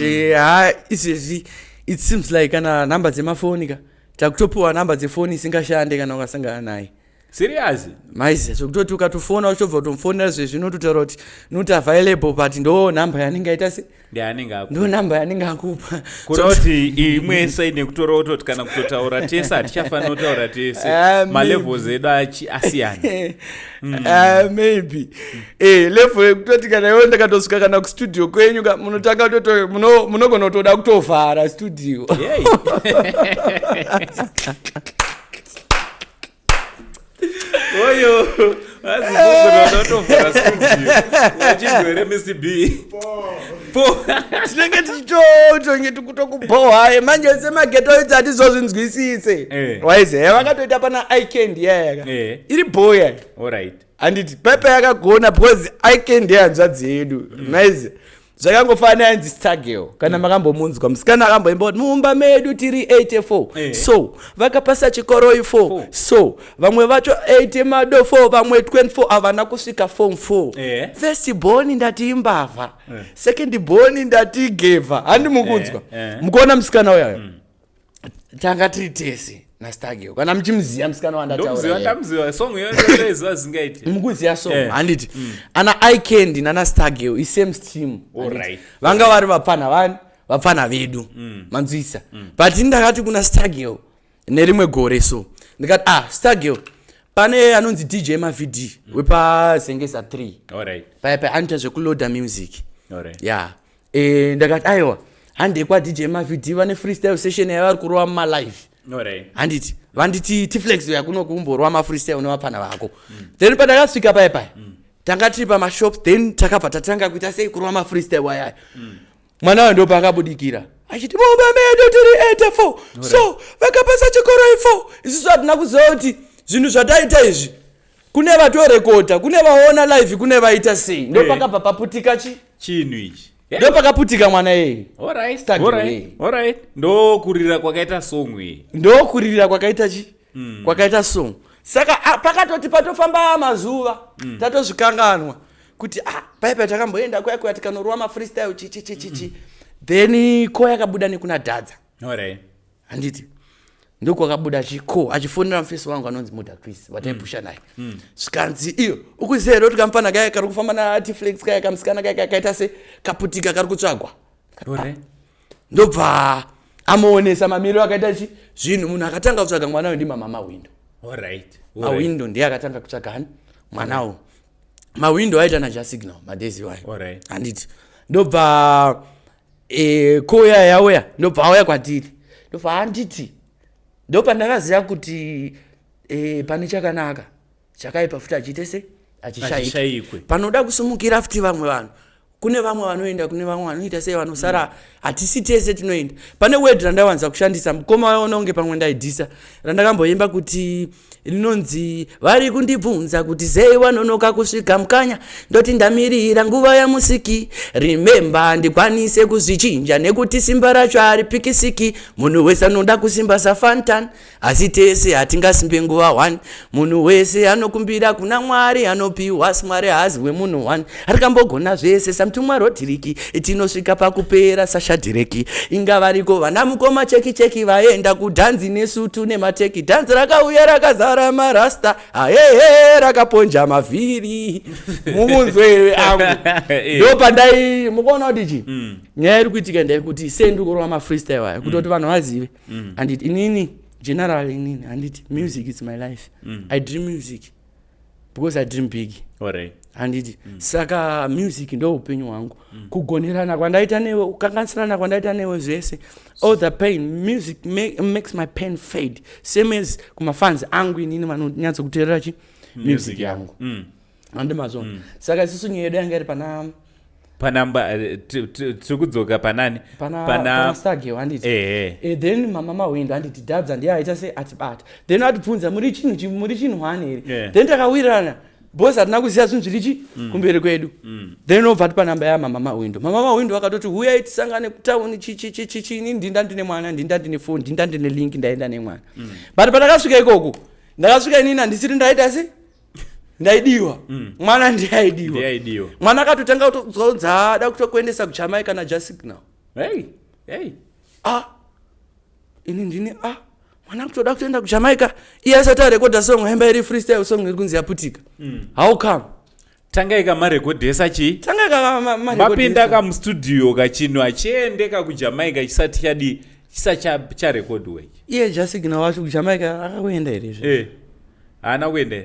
S2: izvezvi it seems like kana namba dzemafoni takutopiwa namba dzefoni isingashande kana ukasangana naye
S1: serious
S2: maize zvekutoti ukatofona uchobva kutomufonera zvezvinototaura kuti not available but ndo namba yanenge aita se ndo namba yanenge akupa
S1: kuti imwe saini kutora utoti kana kutotaura tese hatichafanira kutaura tese malevels edu asiyana
S2: maybe level yekutoti kana iwe ndakatosvika kana kustudio kwenyu munotanga munogona kutoda kutovhara studio
S1: oyo azivogorototovhara studio wachigwere mcb
S2: tinenge tichitotonge tikutokubohwaye manje semageto idzi hatizozvinzwisise waize vakatoita pana icand yayaka iri boya handiti pepe yakagona because icand yehanzvadzi yedu maize zvakangofanira yanzi stargirl kana makambomunzwa musikana akamboimba kuti muumba medu tiri 84 so vakapasa chikoro 4 so vamwe vacho 8 mado 4 vamwe 24 havana kusvika form 4 first born ndati imbavha second born ndati geva handi mukunzwa mukuona musikana uyayo tanga tiri tese nastargirl kana muchimziya musikana
S1: wandataura song yondolezo azingaiti
S2: mukuziya song handiti ana icand nana stargirl isame stream vanga vari vapfana vedu manzwisa but ndakati kuna stargirl nerimwe gore so ndikati stargirl pane anonzi dj mavd wepazengesa 3 paipa anoita zvekuloada music ndakati aiwa handekwa dj mavd vane freestyle session yavari kurova mumalive handiti vanditi tiflex yakuno kumborwa mafreestyle nevapana vako then pandakasvika paipai tanga tiri pamashop then takabva tatanga kuita sei kurwa mafreestyle wayaya mwana wayo ndo paakabudikira achiti muumba medu tiri 84 so vakapasa chikoro 4 isusu hatina kuziva kuti zvinhu zvataita izvi kune vatorekota kune vaona live kune vaita sei ndo pakabva paputika
S1: chinhu ichi
S2: ndo pakaputika mwana yeye
S1: alright ndo kurira kwakaita song iyi
S2: ndo kurira kwakaita kwakaita song saka pakatoti patofamba mazuva tatozvikanganwa kuti paipa takamboenda kwaya tikanorwa mafreestyle chichichichichi then ko yakabuda nekuna dhadza handiti ndokwakabuda chiko achifonera mufesi wangu anonzi Moda Chris wataipusha naye zvikanzi iyo ukuzero tikamufana kaya kari kufamba natiflex kaya kamusikana kaya kaita se kaputika kari kutsvagwa ndobva amuonesa mamiro akaita zvinhu munhu akatanga kutsvaga mwana uyu ndimama mawindo mawindo ndiye akatanga kutsvaga hani mwanawo mawindo aita najasignal madezi wayo handiti ndobva koya yauya ndobva auya kwatiri ndobva handiti ndo pandakaziva kuti pane chakanaka chakaipa futi achiite se achishaikwe panoda kusumukira futi vamwe vanhu kune vamwe vanoenda kune vamwe vanoita sei vanosara hatisi tese tinoenda pane word randawanza kushandisa mukoma waona unge pamwe ndaidhisa randakamboimba kuti rinonzi vari kundibvunza kuti zei wanonoka kusvika Mukanya ndoti ndamirira nguva yamusiki rememba ndikwanise kuzvichinja nekuti simba racho haripikisiki munhu wese anoda kusimba safantan asi tese hatingasimbe nguva 1 munhu wese anokumbira kuna Mwari anopiwa Mwari hazi wemunhu 1 arikambogona zvese samtumwa rodiriki tinosvika pakupera sashadhireki inga variko vana mukoma cheki vaenda kudhanzi nesutu nemateki dhanzi rakauya rakazara marasta ahehe rakaponja mavhiri mumunzwe angu ndo pandai mukuona kuti nyaya iri kuitika ndai kuti sei ndikurowa mafreestyle aya kutoti vanhu vazive handiti inini generally inini handiti music is my life. I dream music because I dream big.
S1: Alright.
S2: Handiti saka music ndo upenyu hwangu. Kugonerana kwandaita newe, kukanganisirana kwandaita newe zvese, all the pain, music makes my pain fade. Same as kuma fans angu inini vanonyatsa kuteerera music yangu. Handimazvo. Saka isusu nyaya yedu yanga iri
S1: panamba tikudzoka panani
S2: pana Stargate handiti then mama window handiti dabs and yaita say atibata then atibvunza muri chinhu hwane here then takawirana boss hatina kuziya zvinhu zvirichi kumberi kwedu then obva panamba ya mama window akatoti huya tisangane kutauni chichini ndinda ndine mwana ndinda ndine phone ndinda ndine link ndaenda nemwana but patakasvika ikoko ndakasvika inini handisiri ndaita se ndaidiwa mwana ndaidiwa mwana akatotanga kutodza ada kutokuendesa kuJamaica naJassignal.
S1: Hey
S2: ini ndini mwana kutoda kutoenda kuJamaica iye asati arekodha song hemba iri freestyle song iri kunzi yaputika. How come
S1: tangaika marekodhesa chi
S2: tangaika
S1: mapinda kamustudio kachino achiendeka kuJamaica chisati charekodwa
S2: iye Jassignal wacho kuJamaica akakuenda here
S1: ana kuenda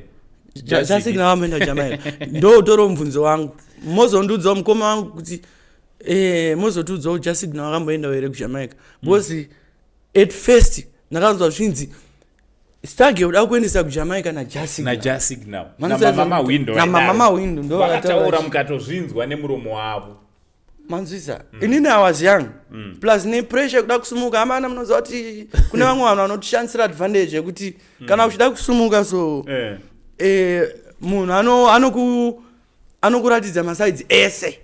S2: Jassignal wameenda Jamaica. Ndo toro mvunzo wangu mozondudza mukoma wangu kuti mozotudza Jassignal akamboenda here kuJamaica because at first ndakanzwa zvinzi Stargate uda kuendesa kuJamaica
S1: naJassignal na mama window ndo vakataura mukatozvinzwa nemuromo wavo
S2: manzwisa inini I was young plus ne pressure kuda kusumuka amana munoziva kuti kune vamwe vanhu vanotishandisira advantage yekuti kana uchida kusumuka so munhu anokuratidza masides ese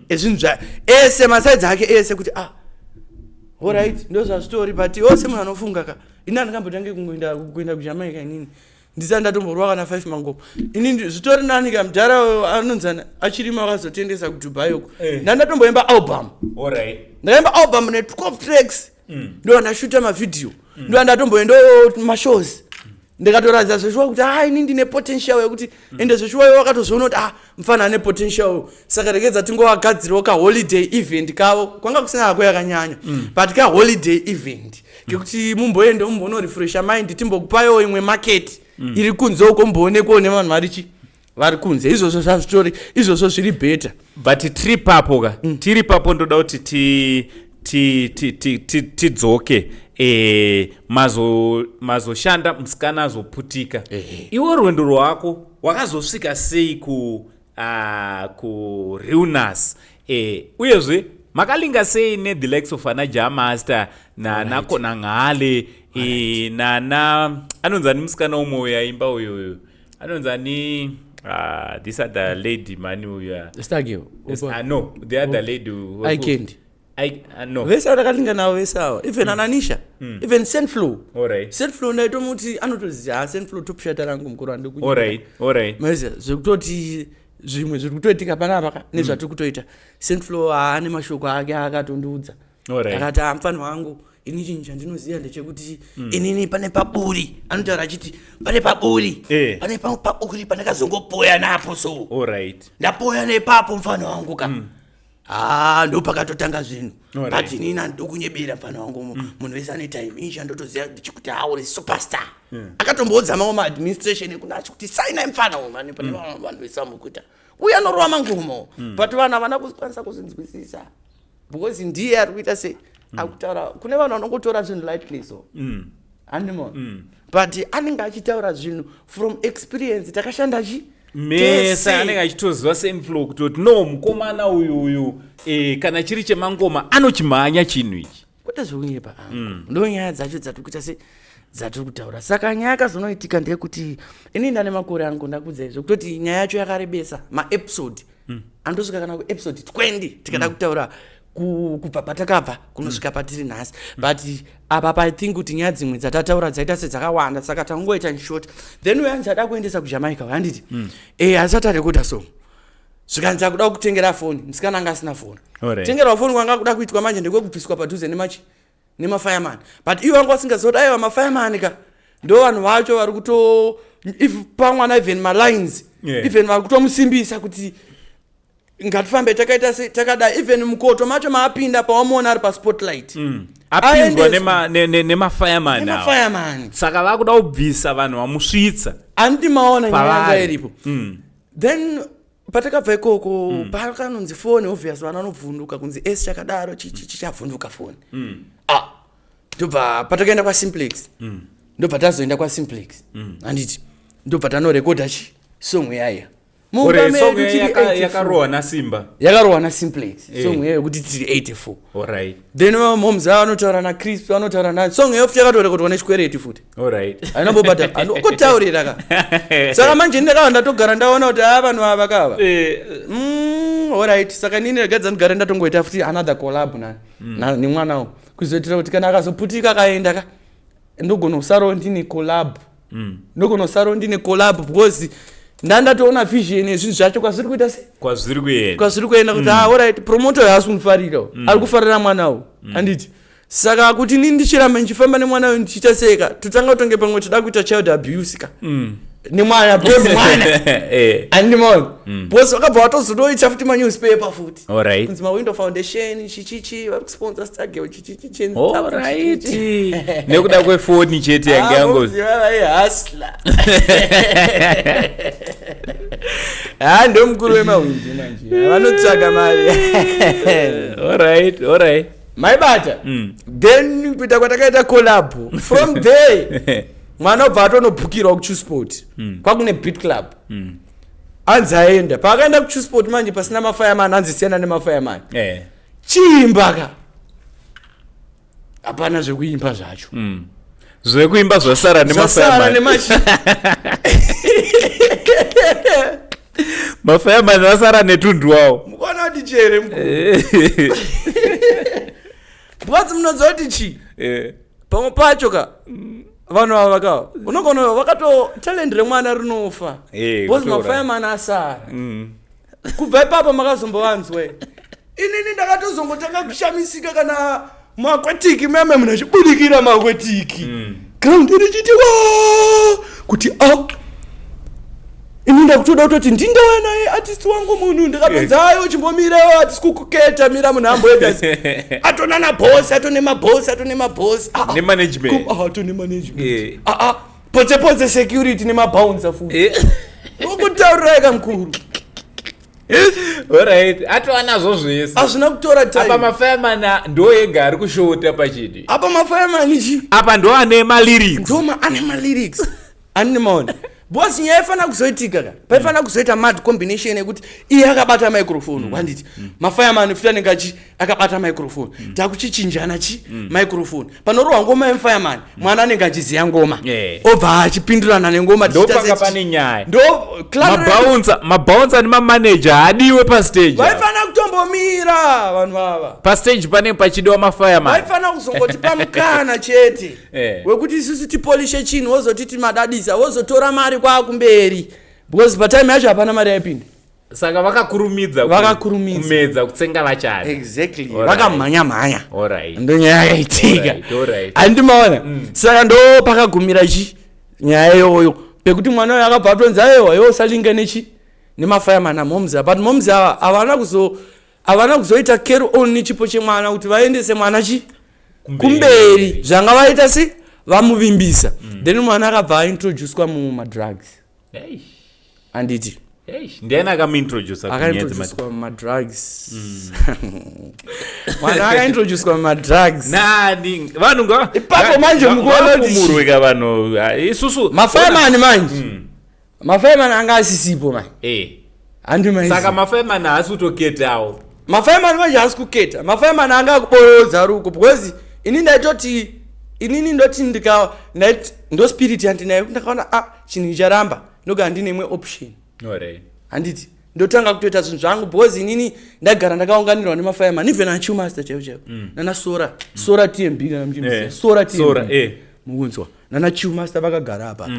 S2: ezvinhu ese masides ake ese kuti alright ndo zvazvitori but ose munhu anofunga ini handikambotange kuenda kuJamaica inini ndisati ndatomborwa kana 5 mangopa inini zvitori nani kamudhara anonzana achirima akazotendesa kuDubai uko ndandatomboemba album.
S1: Alright.
S2: Ndaemba album ne 12 tracks ndo ndashuta mavideo ndo ndatomboenda mashows ndikatoradza zveshwa kuti ini ndine potential yekuti ende zveshwa wakatozoona kuti mfana ane potential saka rekedza tingovagadzirawo ka holiday event kavo kwanga kusina hako yakanyanya but ka holiday event ngekuti mumboende mumbono refresha mind timbokupayo imwe market iri kunze uko mboonekwo nevanhu vari kunze izvozvo zvazvitori izvozvo zviri better
S1: but tiri papo ndoda kuti tidzoke mazoshanda musikana azoputika iwe rwendo rwako wakazosvika sei ku RealNass uyezve makalinga sei ne the likes of ana Jamaster na Khonangale nana anonzani musikana umwe yaimba uyoyo anonzani this other lady man uya
S2: Stargate
S1: no the other lady
S2: I can't
S1: no
S2: vesa rakalinga nawo vesawa even ananisha even Senflow.
S1: Alright.
S2: Senflow ndaitomuti anotoziva Senflow topushata rangu mukuru andikunyika.
S1: Alright.
S2: Meza zvekutoti zvimwe zviri kutoitika panapa nezvatiri kutoita Senflow ane mashoko ake akatondiudza akati mfano wangu ini chinhu chandinoziva ndechekuti inini pane paburi anotaura achiti pane paburi pane paburi pandakazongopoya napo so ndapoya nepapo mfano wangu ndo pakatotanga zvinhu but inini handikunyebera mfano wangu munhu wese ane time ini chandotoziva ndechekuti uri superstar akatomboudza mamwe maadministration ekuna achikuti sainai mfano pane vanhu vese vamukuita uye anorova mangumo but vanhu havana kukwanisa kuzvinzwisisa because ndiye ari kuita sei akutaura kune vanhu vanongotora zvinhu lightly so handimo but anenge achitaura zvinhu from experience takashanda
S1: mesa anenge achitoziva Senflow kutoti no mukomana uyu kana chiri chemangoma anochimhanya chinhu ichi
S2: kwete zvokunyepa ndo nyaya dzacho dzatiri kuita se dzatiri kutaura saka nyaya yakazonoitika ndeyekuti inini ndane makore angu ndakudza izvo kutoti nyaya yacho yakarebesa maepisode andosvika kana kuepisode 20 tikada kutaura kubva patakabva kunosvika patiri nhasi but apa I think kuti nyaya dzimwe dzatataura dzaita sedzakawanda saka tangoita short then uyanzi ada kuendesa kuJamaica handiti asati arekodha song zvikanzi kuda kutengera foni musikana anga asina foni tengera foni kwanga kuda kuitwa manje ndekwekubviswa padhuze nemafireman but iwo wanga wasingaziva kuti aiwa mafireman ndo vanhu vacho vari kuto if pamwana even malines even vari kutomusimbisa kuti ngatifambe takaita takada even mukoto macho maapinda pawamuona ari paspotlight
S1: apinzwa nemafireman saka vakuda kubvisa vanhu vamusvitsa
S2: anditi maona nyaya iripo then patakabva ikoko pakanonzi foni obvious vana vanovhunduka kunzi esi chakadaro chichavhunduka foni ndobva patakaenda kwaSimplex ndobva tazoenda kwaSimplex anditi ndobva tanorekodha song yaya
S1: yakarohwa nasimba
S2: yakarohwa naSimplex song yayo kuti tiri 84
S1: alright
S2: then momza vanotaura naCrisp vanotaura na song yayo futi yakatorekodwa nechikwereti futi
S1: alright
S2: ainobobata anokotaurira ka saka manje ndakawa ndatogara ndaona kuti vanhu ava kava alright saka nini regadza ndigare ndatongoita futi another collab nemwanawo kuzoitira kuti kana akazoputika akaenda ka ndogonosaro ndine collab ndogonosaro ndine collab because ndandatoona vision yezvinhu zvacho kwazviri kuita sei kwazviri kuenda kuti alright promoter yaasi kunifarira ari kufarira mwanawo anditi saka kuti nini ndichiramba ndichifamba nemwanawo ndichiita seka totanga kutonge pamwe toda kuita child abuse ka nemwana bosi mwana andimona bosi vakabva vatozotoita futi manewspaper futi kunzi mawindo foundation chichichi vari kusponsor stargirl chichichi
S1: nekuda kwefoni chete yange
S2: yangohasla ndo mukuru wemawindi manje vanotsvaga mari
S1: alright
S2: maibata then kuita kwatakaita collab from there mwana obva atonobhukirwa kuChusport kwakune beat club anzi aenda paakaenda kuChusport manje pasina mafireman anzi siyana nemafireman chiimba ka hapana zvekuimba zvacho
S1: zvekuimba zvasara nemafireman mafireman vasara netundu wawo
S2: mukona kuti chere mukuru bwadzi munoziva kuti chi pamwe pacho ka vanhu ava vakawa unogona vakato talent remwana rinofa bosi mafireman asara kubva ipapo makazombovanzwe inini ndakatozongotanga kushamisika kana makwetiki meme munachibudikira makwetiki ground irichiti kuti ini ndakutoda kutoti ndindawe naye artist wangu munhu ndakapenzayo chimbomirawo hatisi kukuketa mira munhu amboedasi atonana bosi atone mabosi
S1: nemanagement
S2: atone management potse security nemabouncer futi ukutaurira mukuru
S1: alright atoanazvo zvese
S2: azvina kutora time
S1: apa mafireman ndo ega ari kushota pachidi
S2: apa mafireman ichi
S1: apa ndo ane malyrics
S2: ndoma ane malyrics ane maona bosi nyaya ifana kuzoitika ka paifana kuzoita mad combination yekuti iye akabata microphone wanditi mafireman futi anenge akabata microphone takuchichinjana microphone panorohwa ngoma yefireman mwana anenge achiziya ngoma obva achipindurana nengoma
S1: ndopanga pane nyaya mabouncer nemamanager adiwe pastage
S2: vaifana kutombomira vanhu ava
S1: pastage panenge pachidiwa mafireman
S2: vaifana kuzongotipa mukana chete wekuti isusu tipolishe chinhu wozotiti madadisa wozotora mari kwakumberi because patime yacho hapana mari yaipinda
S1: saka vakakurumidza kumedza kutsenga vachari
S2: exactly vakamhanya
S1: alright
S2: ndo nyaya yakaitika andimaona saka ndo pakagumira nyaya iyoyo pekuti mwana uyo akabva atonzi aiwa iwo usalinga nemafireman amomza but momza havana kuzoita care on nechipo chemwana kuti vaendese mwana kumberi zvanga vaita se vamuvimbisa then mwana akabva aintroducedwa mumadrugs anditi
S1: ndiani akamuintroducea
S2: mumadrugs mwana akaintroducedwa mumadrugs
S1: vanhu
S2: ipapo manje
S1: mukuonamurweka vanhu isusu
S2: mafireman manje mafireman anga asisipo manje
S1: saka mafireman haasi kutoketawo
S2: mafireman manje haasi kuketa mafireman anga akuborodza ruko because inini ndoti ndo spirit yandinayo ndakaona chinhu charamba ndoga handine imwe option handiti ndotanga kutoita zvinhu zvangu because inini ndagara ndakaunganirwa nemafireman even achiumaster chaivo nana sora tmb kana muchinoziva sora tmb mukunzwa nana chiumaster vakagara apa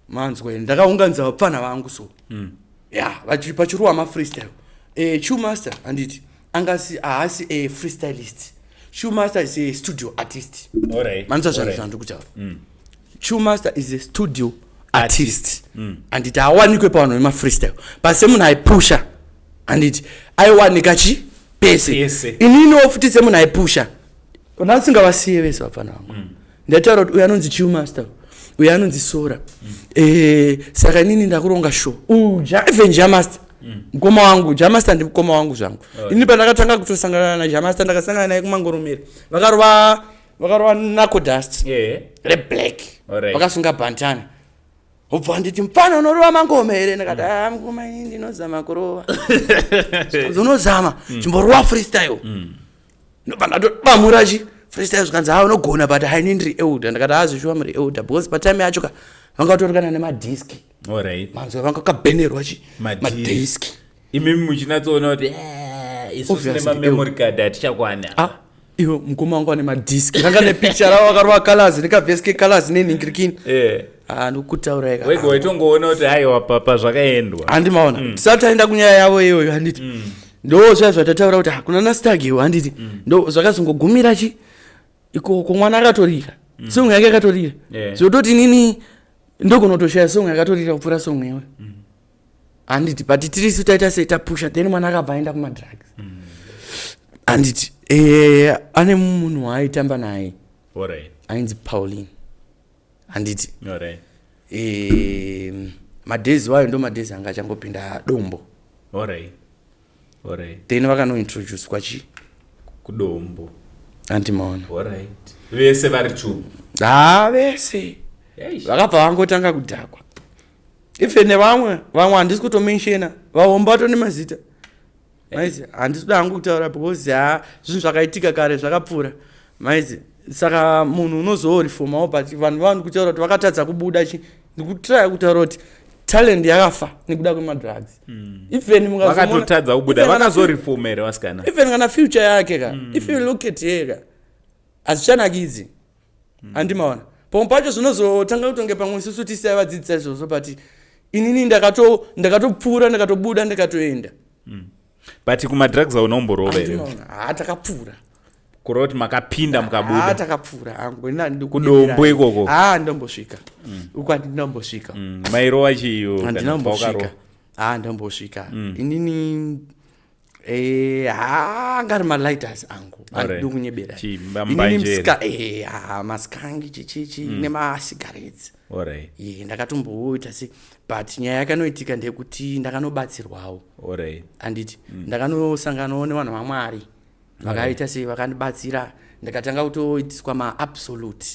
S2: manzwe ndakaunganidza vapfana vangu so pachiruwa mafreestyle chiumaster handiti haasi a freestylist Shoemaster is a studio artist.
S1: Alright.
S2: Manza zvandu kutaura. Shoemaster is a studio artist. And it awanikwe pano ema freestyle. Pase munhu aipusha handiti aiwanika pese inini futi semunhu aipusha nasingavasiye vese vapfana vangu ndataura kuti uyu anonzi chiu master uyu anonzi sora saka inini ndakuronga show even jamaster mukoma wangu jamaster ndimukoma wangu zvangu ini pandakatanga kutosangana na jamaster ndakasangana naye kumangoromera vakarova nakodust reblack vakasunga bhantana ubva handiti mufana unorova mangoma here ndakati mukoma ini ndinozama kurova unozama chimborova freestyle ndobva ndatobamura freestyle zvikanzi unogona but haini ndiri elder ndakati hazvishuwa muri elder because patime yacho vanga vatorikana nemadiski manzwa vanga vakabhenerwa madiski
S1: imimi muchinatsoona kuti isusu nemamemory card hatichakwana
S2: iwo mukoma wangu ane madiski vanga nepicture ravo vakarova colors nekavhesi kecolors nenhingirikini ndikutaura
S1: wega waitongoona kuti haiwa papa zvakaendwa
S2: handimaona tisati aenda kunyaya yavo iyoyo handiti ndo zvaya zvatataura kuti hakuna nastagiwo handiti ndo zvakazongogumira ikoko mwana akatorira songo yake akatorira zvototi nini ndokunotoshaya songo yakatorira kupfuura songo yewe handiti but tirisu taita setapusha then mwana akabva aenda kumadrugs handiti ane munhu waaitamba naye ainzi Pauline handiti madhezi wayo ndo madhezi anga achangopinda dombo then vakanointroduce
S1: kudombo
S2: andimaona
S1: vese vari tu
S2: vese vakabva vangotanga kudhakwa ife nevamwe handisi kutomenshena vahombato nemazita maizi handisi kuda hangu kutaura because zvinhu zvakaitika kare zvakapfuura maizi saka munhu unozoorifomawo but vanhu vanhu kutaura kuti vakatadza kubuda ndikutraya kutaura kuti talent yakafa nekuda kwemadrugs even
S1: vakatotadza kubuda vakazorifomere vasikana
S2: even kana future yake if you look at here hazvichanakidzi handimaona pamwe pacho zvinozotanga kutonge pamwe isusu tisai vadzidzisa izvozvo but inini ndakatopfuura ndakatobuda ndikatoenda
S1: but kumadrugs aunomborova
S2: takapfuura
S1: kurova kuti makapinda mukabuda
S2: takapfuura
S1: kudombo ikoko
S2: ndombosvika uko handinombosvika
S1: mairova chiyo
S2: handinombosvika ndombosvika inini angari malighters angu andidi kunyebera maskangi chichichi nemasigarettes ndakatomboita but nyaya yakanoitika ndekuti ndakanobatsirwawo handiti ndakanosanganawo nevanhu vamwari vakaita vakandibatsira ndakatanga kutoitiswa maabsolute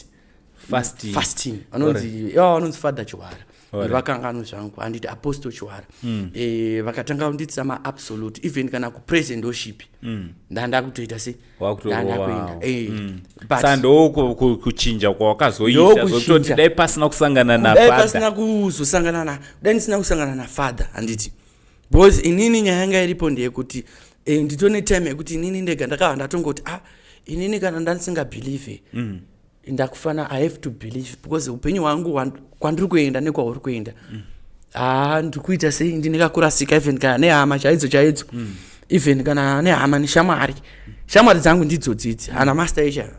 S2: fasting anonzi father chiwara vakangano zvangu handiti apostle chiwara vakatanga kunditisa maabsolute even kana kupresidentship ndanda kutoita
S1: sando kuchinja kwawakazoita zototi dai pasina kusangana
S2: dai ndisina kusangana nafather handiti because inini nyaya yanga iripo ndeyekuti nditone time yekuti inini ndega ndakava ndatongoti inini kana ndandisingabhelieve ndakufana I have to believe because upenyu hwangu kwandiri kuenda nekwauri kuenda ndikuita sei ndinekakurasika even kana nehama chaidzo even kana nehama neshamwari dzangu ndidzo dzidzi ana master esha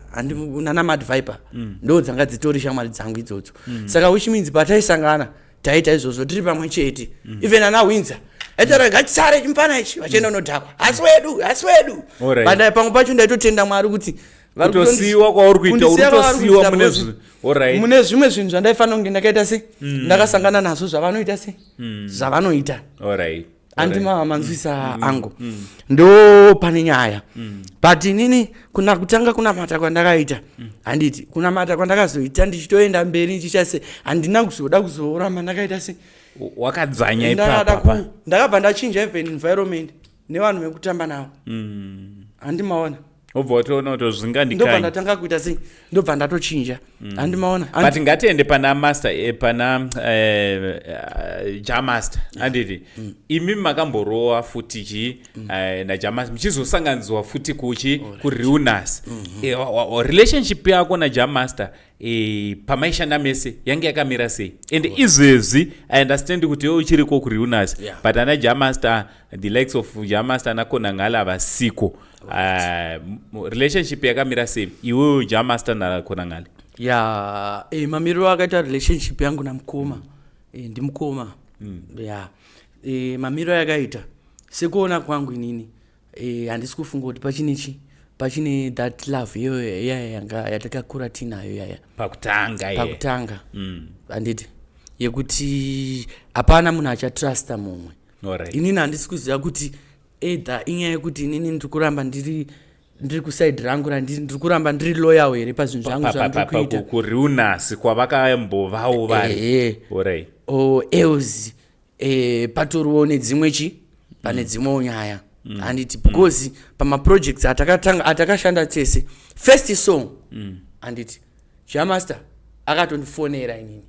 S2: nana mad viper ndo dzanga dzitori shamwari dzangu idzodzo saka which means pataisangana taita izvozvo tiri pamwe chete even ana winza etara ngatisare chimfana ichi vachienda unodhakwa asi wedu bandai pamwe pacho ndaitotenda mwari kuti
S1: kutosiiwa kwauri kuita urikutosiiwa
S2: mune zvimwe zvinhu zvandaifanira kunge ndakaita sei ndakasangana nazvo zvavanoita sei zvavanoita manzwisa angu ndo pane nyaya but inini kutanga kunamata kwandakaita handiti kunamata kwandakazoita ndichitoenda mberi ndichase handina kuzoda kuzoramba ndakaita sei
S1: wakadzanya ipapa
S2: ndakabva ndachinja even environment nevanhu vekutamba navo handimaona
S1: obva watoona kuti zvingandikanya
S2: ndobva ndatanga kuita sei ndobva ndatochinja handimaona
S1: but ngatiende pana master pana jamaster handiti imi makamborowa futi najamaster muchizosanganidzwa futi kuRealNass relationship yako najamaster pamaishanda mese yange yakamira sei and izvezvi I understand kuti iwe uchiriko kuRealNass but ana jamaster the likes of jamaster na Khonangale avasiko relationship yakamira sei iwe jamaster na Khonangale
S2: mamiriro akaita relationship yangu namukoma ndimukoma mamiriro yakaita sekuona kwangu inini handisi kufunga kuti pachine that love iyo yanga yatakakura tinayo yaya pakutanga handiti yekuti hapana munhu achatrusta mumwe. Inini handisi kuziva kuti either inyaya yekuti inini ndiri kuramba ndiri kusaidi rangu ndiri kuramba ndiri loyal here pazvinhu zvangu zvandiri kuita
S1: kuRealNass kwavakambovavo vari
S2: else patoriwo nedzimwe pane dzimwewo nyaya handiti because pamaprojects atakashanda tese first song handiti Jamaster akatondifonera inini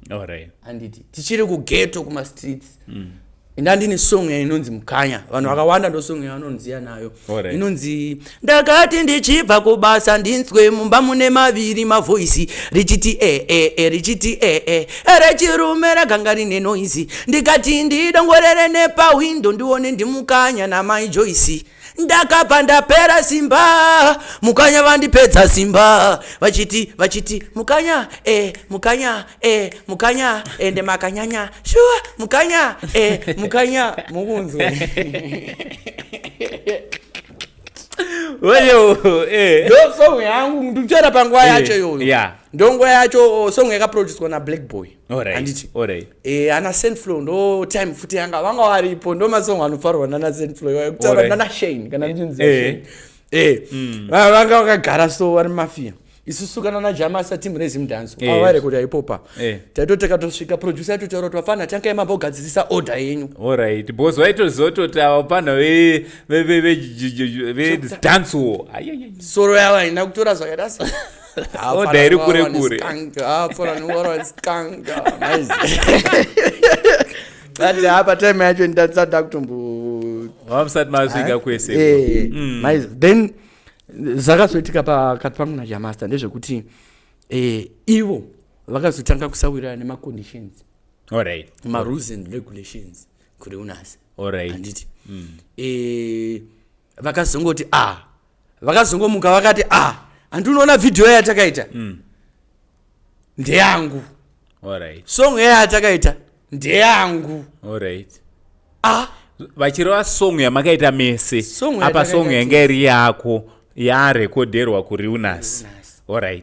S2: handiti tichiri kugeto kumastreets ndandine song inonzi Mukanya, vanhu vakawanda ndo song yavanonziya nayo inonzi ndakati ndichibva kubasa ndinzwe mumba mune maviri mavoisi richiti richiti rechirume raganga rine noisi ndikati ndidongorere nepawindo ndione ndimukanya namai Joyce ndakabva ndapera simba Mukanya vandipedza simba vachiti Mukanya Mukanya ende makanyanya shuwa Mukanya mukunzwe ndo song yangu ndikuchera panguva yacho iyoyo ndongo yacho song yakaproducedwa naBlackboy handiti ana Sandflow ndo time futi yanga vanga varipo ndo masong anofarwa nana Sandflow kutaura nana Shane kana ndinzi vanga vakagara so vari mafia isusu kana na Jamaster team Rhythm Dance avari kuti aipopa taitoteka tosvika producer totaura kuti vafana tangai mambogadzirisa order yenyu
S1: because waitozotota pana ve dance
S2: soro yavo haina kutora zvakaita se
S1: order iri kure
S2: fora niwara skanga but hapa time yacho ndatsada kutombo
S1: wamsati masvika kwese
S2: then zvakazoitika pakati pangu naJamaster ndezvekuti ivo vakazotanga kusawirana nemaconditions marules and regulations kuRealNass handiti vakazongoti vakazongomuka vakati handinoona video yatakaita ndeyangu song yatakaita ndeyangu
S1: vachireva song yamakaita mese apa song yanga iri yako yarekodherwa kuRealNass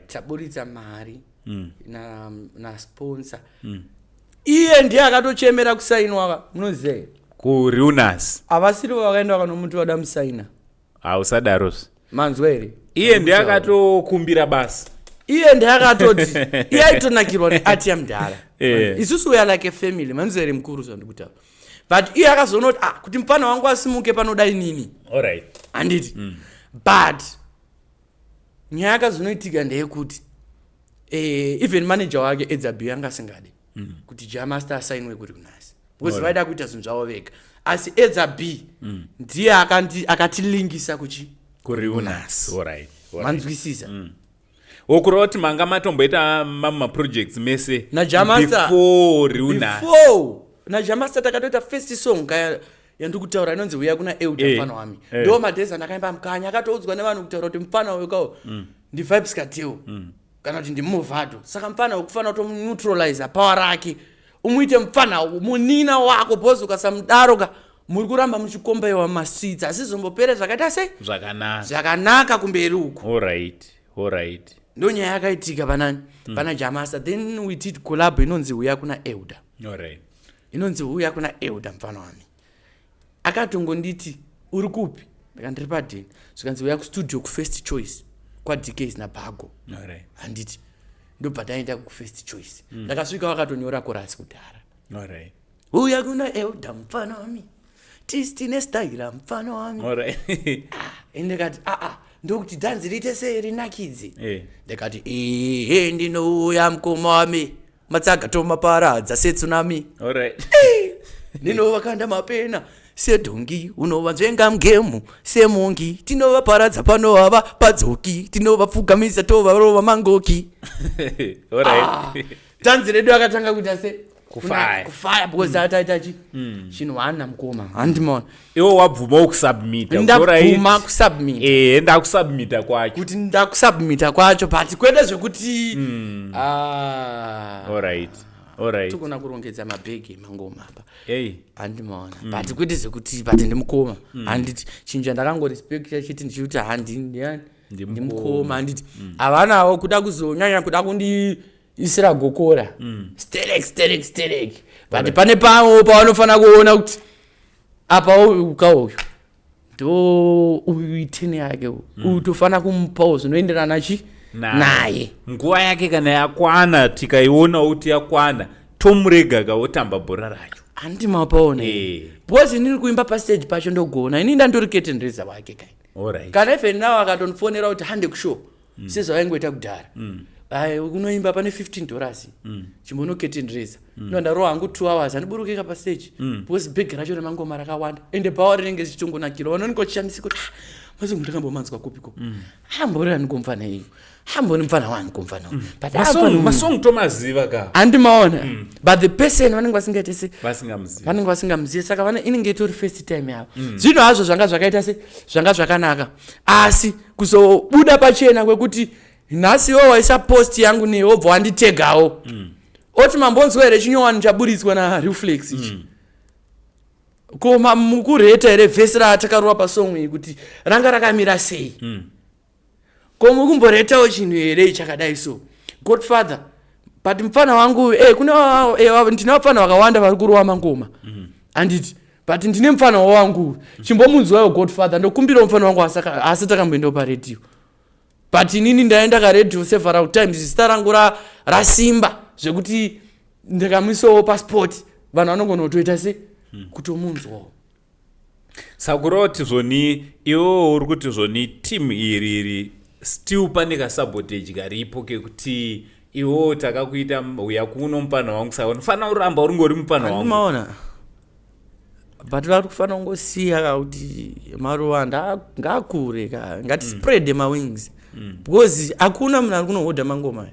S2: taburitsa mari na sponsor iye ndiye akatochemera kusainwa munoziva
S1: kuRealNass
S2: avasirivo vakaenda vakanomuti vada musaina
S1: hausadarozve
S2: manzwa here
S1: iye ndiye akatokumbira basa
S2: iye ndiye akatoti iye aitonakirwa neati yamudhara isusu we are like a family manzwa here mukuru zvandikutaura but iye akazonoti kuti mufana wangu asimuke panodai nini handiti but nyaya yakazonoitika ndeyekuti even manager wake Edzabi anga asingade kuti Jamaster asainwe kuRealNass because vaida kuita zvinhu zvavo vega asi Edzabi ndiye akatilingisa kuRealNass manzwisisa
S1: wokureva kuti manga matomboita maprojects mese
S2: naJamaster
S1: before RealNass
S2: naJamaster takatoita first song yandikutaura inonzi uya kuna Euda mfana wami ndo madheza ndakaimba Mukanya akatoudzwa nevanhu kutaura kuti mfana wekawo ndi vibes kateo kana kuti ndi movado saka mfana ukufana kuti neutralize power rake umuite mfana munina wako bozi ukasamudaro muri kuramba muchikombewa mastreets asi zombopere zvakaita sei zvakanaka kumberi uko
S1: alright
S2: ndo nyaya yakaitika pana Jamaster then we did collab inonzi uya kuna Euda inonzi uya kuna Euda mfana wami akatongonditi uri kupi ndakandiri padeni zvikanzi uya kustudio kufirst choice kwaDKs naBago handiti ndobva taenda kufirst choice ndakasvika vakatonyora korasi kudhara uya kuna Euda mfana wami tine style mfana wami ndikati ndokuti dhanzi riite sei rinakidze ndikati ndinouya mukoma wami matsaga tomaparadza setsunami ndinovakanda mapena sedhongi unovanzvenga mugemu semongi tinovaparadza panovava padzoki tinovapfugamisa tovarova mangoki dhanzi redu akatanga kuita se kufaya because ataita chinwana mukoma handimona
S1: iwo wabvumawo kusubmita
S2: ndabvuma kusubmita
S1: ndakusubmita kwacho
S2: kuti ndakusubmita kwacho but kwete zvekuti tokona kurongedza mabhegi mangoma apa handimaona but kwete zvekuti but ndimukoma handiti chinhu chandakangorespecta chiti ndichikuti ndimukoma handiti havanawo kuda kuzonyanya kuda kundiisira gokora sterek but pane pamwe pavanofanira kuona kuti apa ukauyu ndo uyu itini yake uyu tofanira kumupawo zvinoenderana naye
S1: nguva yake kana yakwana tikaiona kuti yakwana tomurega kaotamba bhora racho
S2: handimapaona because inini kuimba pastage pacho ndogona ini ndandori ketendereza wake kana even nawo akatondifonera kuti hande kushow sezvaingoita kudhara unoimba pane $15 chimbonoketendereza nondarowa hangu 2 hours handiburukika pastage because bhegi racho remangoma rakawanda ende bhawa rinenge zichitongonakira vanoningochishandisi kuti mazi ndakambomanzwa kupiko hambori andikomfana iyo hambori mfana wani komfana
S1: masong tomaziva ka
S2: handimaona but the person vanenge vasingaitese
S1: vanenge
S2: vasingamuzivi saka vana inenge itori first time yavo zvino hazvo zvanga zvakaita se zvanga zvakanaka asi kuzobuda pachena kwekuti nhasi iwo waisa post yangu ne wobva wanditegawo oti mambonzwa here chinyowani chaburitswa naRealflexx ichi koma mukureta here vhesi ratakarova pasong iyi kuti ranga rakamira sei koma mukumboretawo chinhu here chakadai so godfather but mufana wangu ndine vafana vakawanda vari kurova mangoma handiti but ndine mufana wangu chimbomunzwayo godfather ndokumbira mufana wangu asi takamboendawo paredhiyo but inini ndaenda karedhiyo several times zita rangu rasimba zvekuti ndikamisawo passport vanhu vanogona kutoita se kutomunzwawo
S1: sakuroti zvoni iwo uri kuti zvoni team iri still pane kasabotage karipo kekuti iwo takakuita uya kuno mupana wangu saka unofanira kuramba uringori mupana wangu
S2: maona but vari kufanira kungosiya kuti maruwa ngakure ngati spread mawings because hakuna munhu ari kunohodha mangoma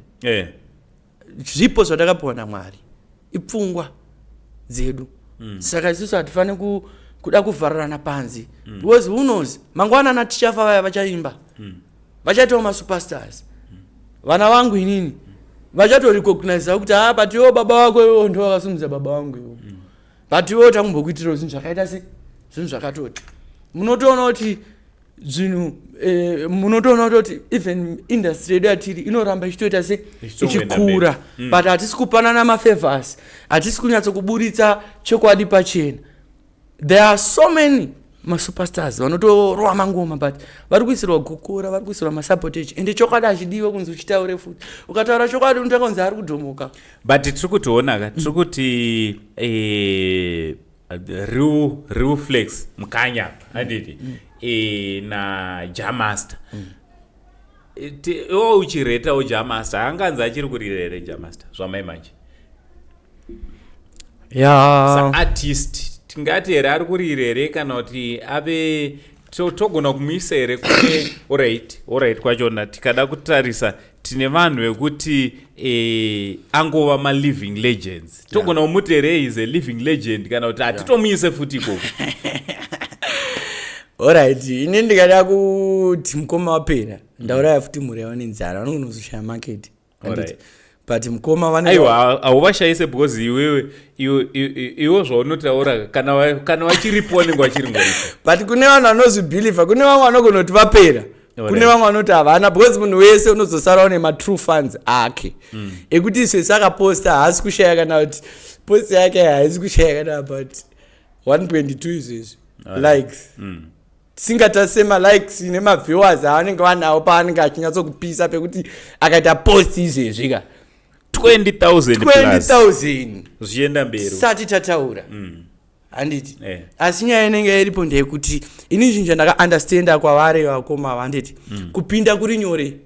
S2: zvipo zvadakapiwa naMwari ipfungwa dzedu saka isusu hatifaniri kuda kuvhararana panze because who knows mangwanana tichafa vaya vachaimba vachaitawo masuperstars vana vangu inini vachatoricogniza kuti but iwo baba wako iwo ndo vakasumudza baba vangu iwo but iwo takumbokuitirawo zvinhu zvakaita se zvinhu zvakatoti munotoona kuti zvinhu munotoona kuti even industry yedu yatiri inoramba ichitoita se ichikura but hatisi kupanana mafavors hatisi kunyatsokuburitsa chokwadi pachena there are so many masuperstars vanotorova mangoma but vari kuisirwa gokora vari kuisirwa masabotage ende chokwadi achidiwe kunzi uchitaure futi ukataura chokwadi unotanga kunzi ari kudhomoka
S1: but tiri kutoona ka tiri kuti Realflexx Mukanya handiti naJamaster iwo uchiretawo Jamaster anganzi achiri kurira here Jamaster zvamaimanje artist tingati here ari kurira here kana kuti ave togona kumuisa here kune alright kwachona tikada kutarisa tine vanhu vekuti angova maliving legends togona kumuti here is a living legend kana kuti hatitomuise futi ikoko
S2: alright ini ndikada kuti mukoma wapera ndauraya futi mhuri yavo nenzara vanogonozoshaya market but mukoma
S1: aiwa hauvashayise because iwe zvaunotaura kana wachiripo wanenge wachiringoripo
S2: but kune vanhu vanozvibhilivha kune vamwe vanogona kuti vapera kune vamwe vanoti havana because munhu wese unozosarawo nematrue fans ake ekuti iswesi akaposta haasi kushaya kana kuti post yake haisi kushaya kana but 122 izvezvi likes singatasema likes nemaviewers avanenge vanawo paanenge achinyatsokupisa pekuti akaita post izvezvi ka
S1: 20,000 zvienda mberi
S2: sati tataura handiti asi nyaya inenge iripo ndeyekuti ini zvinhu zvandakaunderstanda kwavari vakoma handiti kupinda kuri nyore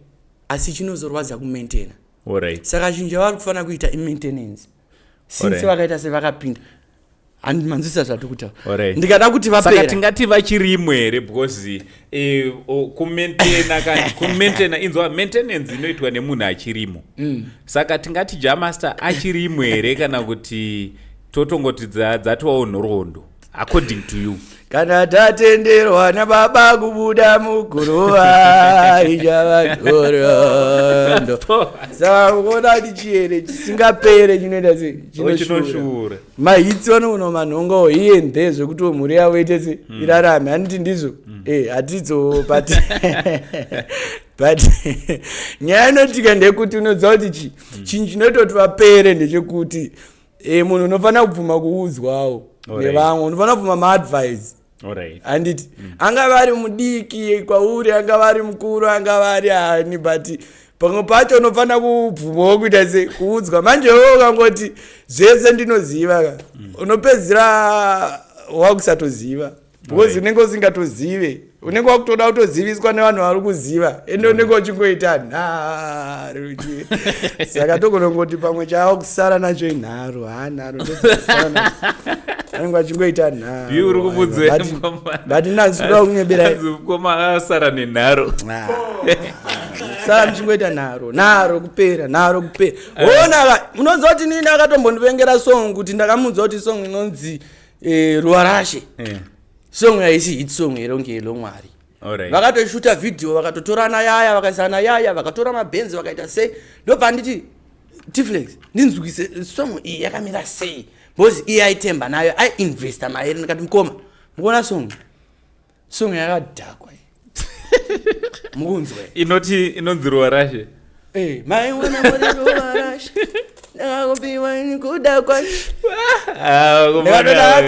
S2: asi chinozorwadza kumaintaina saka chinhu chavari kufanira kuita imaintenance since vakaita sevakapinda handimanzwisa zvatokutaura ndikada kuti vapera
S1: saka tingati vachirimwe here because kumaintaina inzwa maintenance inoitwa nemunhu achirimo saka tingati Jamaster achirimwe here kana kuti totongoti dzatovawo nhoroondo according to you?
S2: Kana tatenderwa nababa kubuda muguruva ichavadhorondo saka ukoda kuti chiere chisingapere chinoita se chinoshura mahitsi vanoona manhongo iye ndezvo kuti mhuri yavo ite se irarame handiti ndizvo hatidzo but nyaya inotika ndekuti unoziva kuti chinhu chinototi vapere ndechekuti munhu unofanira kubvuma kuudzwawo nevamwe unofanira kubvuma maadvice handiti anga vari mudiki kwauri anga vari mukuru anga vari hani but pamwe pacho unofanira kubvumawo kuita se kuudzwa manjewo ukangoti zvese ndinoziva unopedzisira wakusatoziva because unenge usingatozive unenge wakutoda kutoziviswa nevanhu vari kuziva ende unenge uchingoita nharo saka togonongoti pamwe chava kusara nacho inharo hanharo anenge achingoita nharo ndinazvikuda kunyebera
S1: asara nenharo
S2: sara muchingoita nharo kupera onaka munoziva kuti nini akatombondivengera song kuti ndakamunzwa kuti song inonzi ruarashe song yaisi hit song erongelo mwari vakatoshuta video vakatotorana yaya vakaisana yaya vakatora mabhenzi vakaita sei ndobva nditi Realflexx ndinzwikise song iyi yakamira sei because iyi aitemba nayo ainvesta mairi ndikati mukoma mukuona song yakadhakwa mukunzwe
S1: inonzi ruarashe
S2: maiona ruarashe ndakakupiwa nikuda kwacho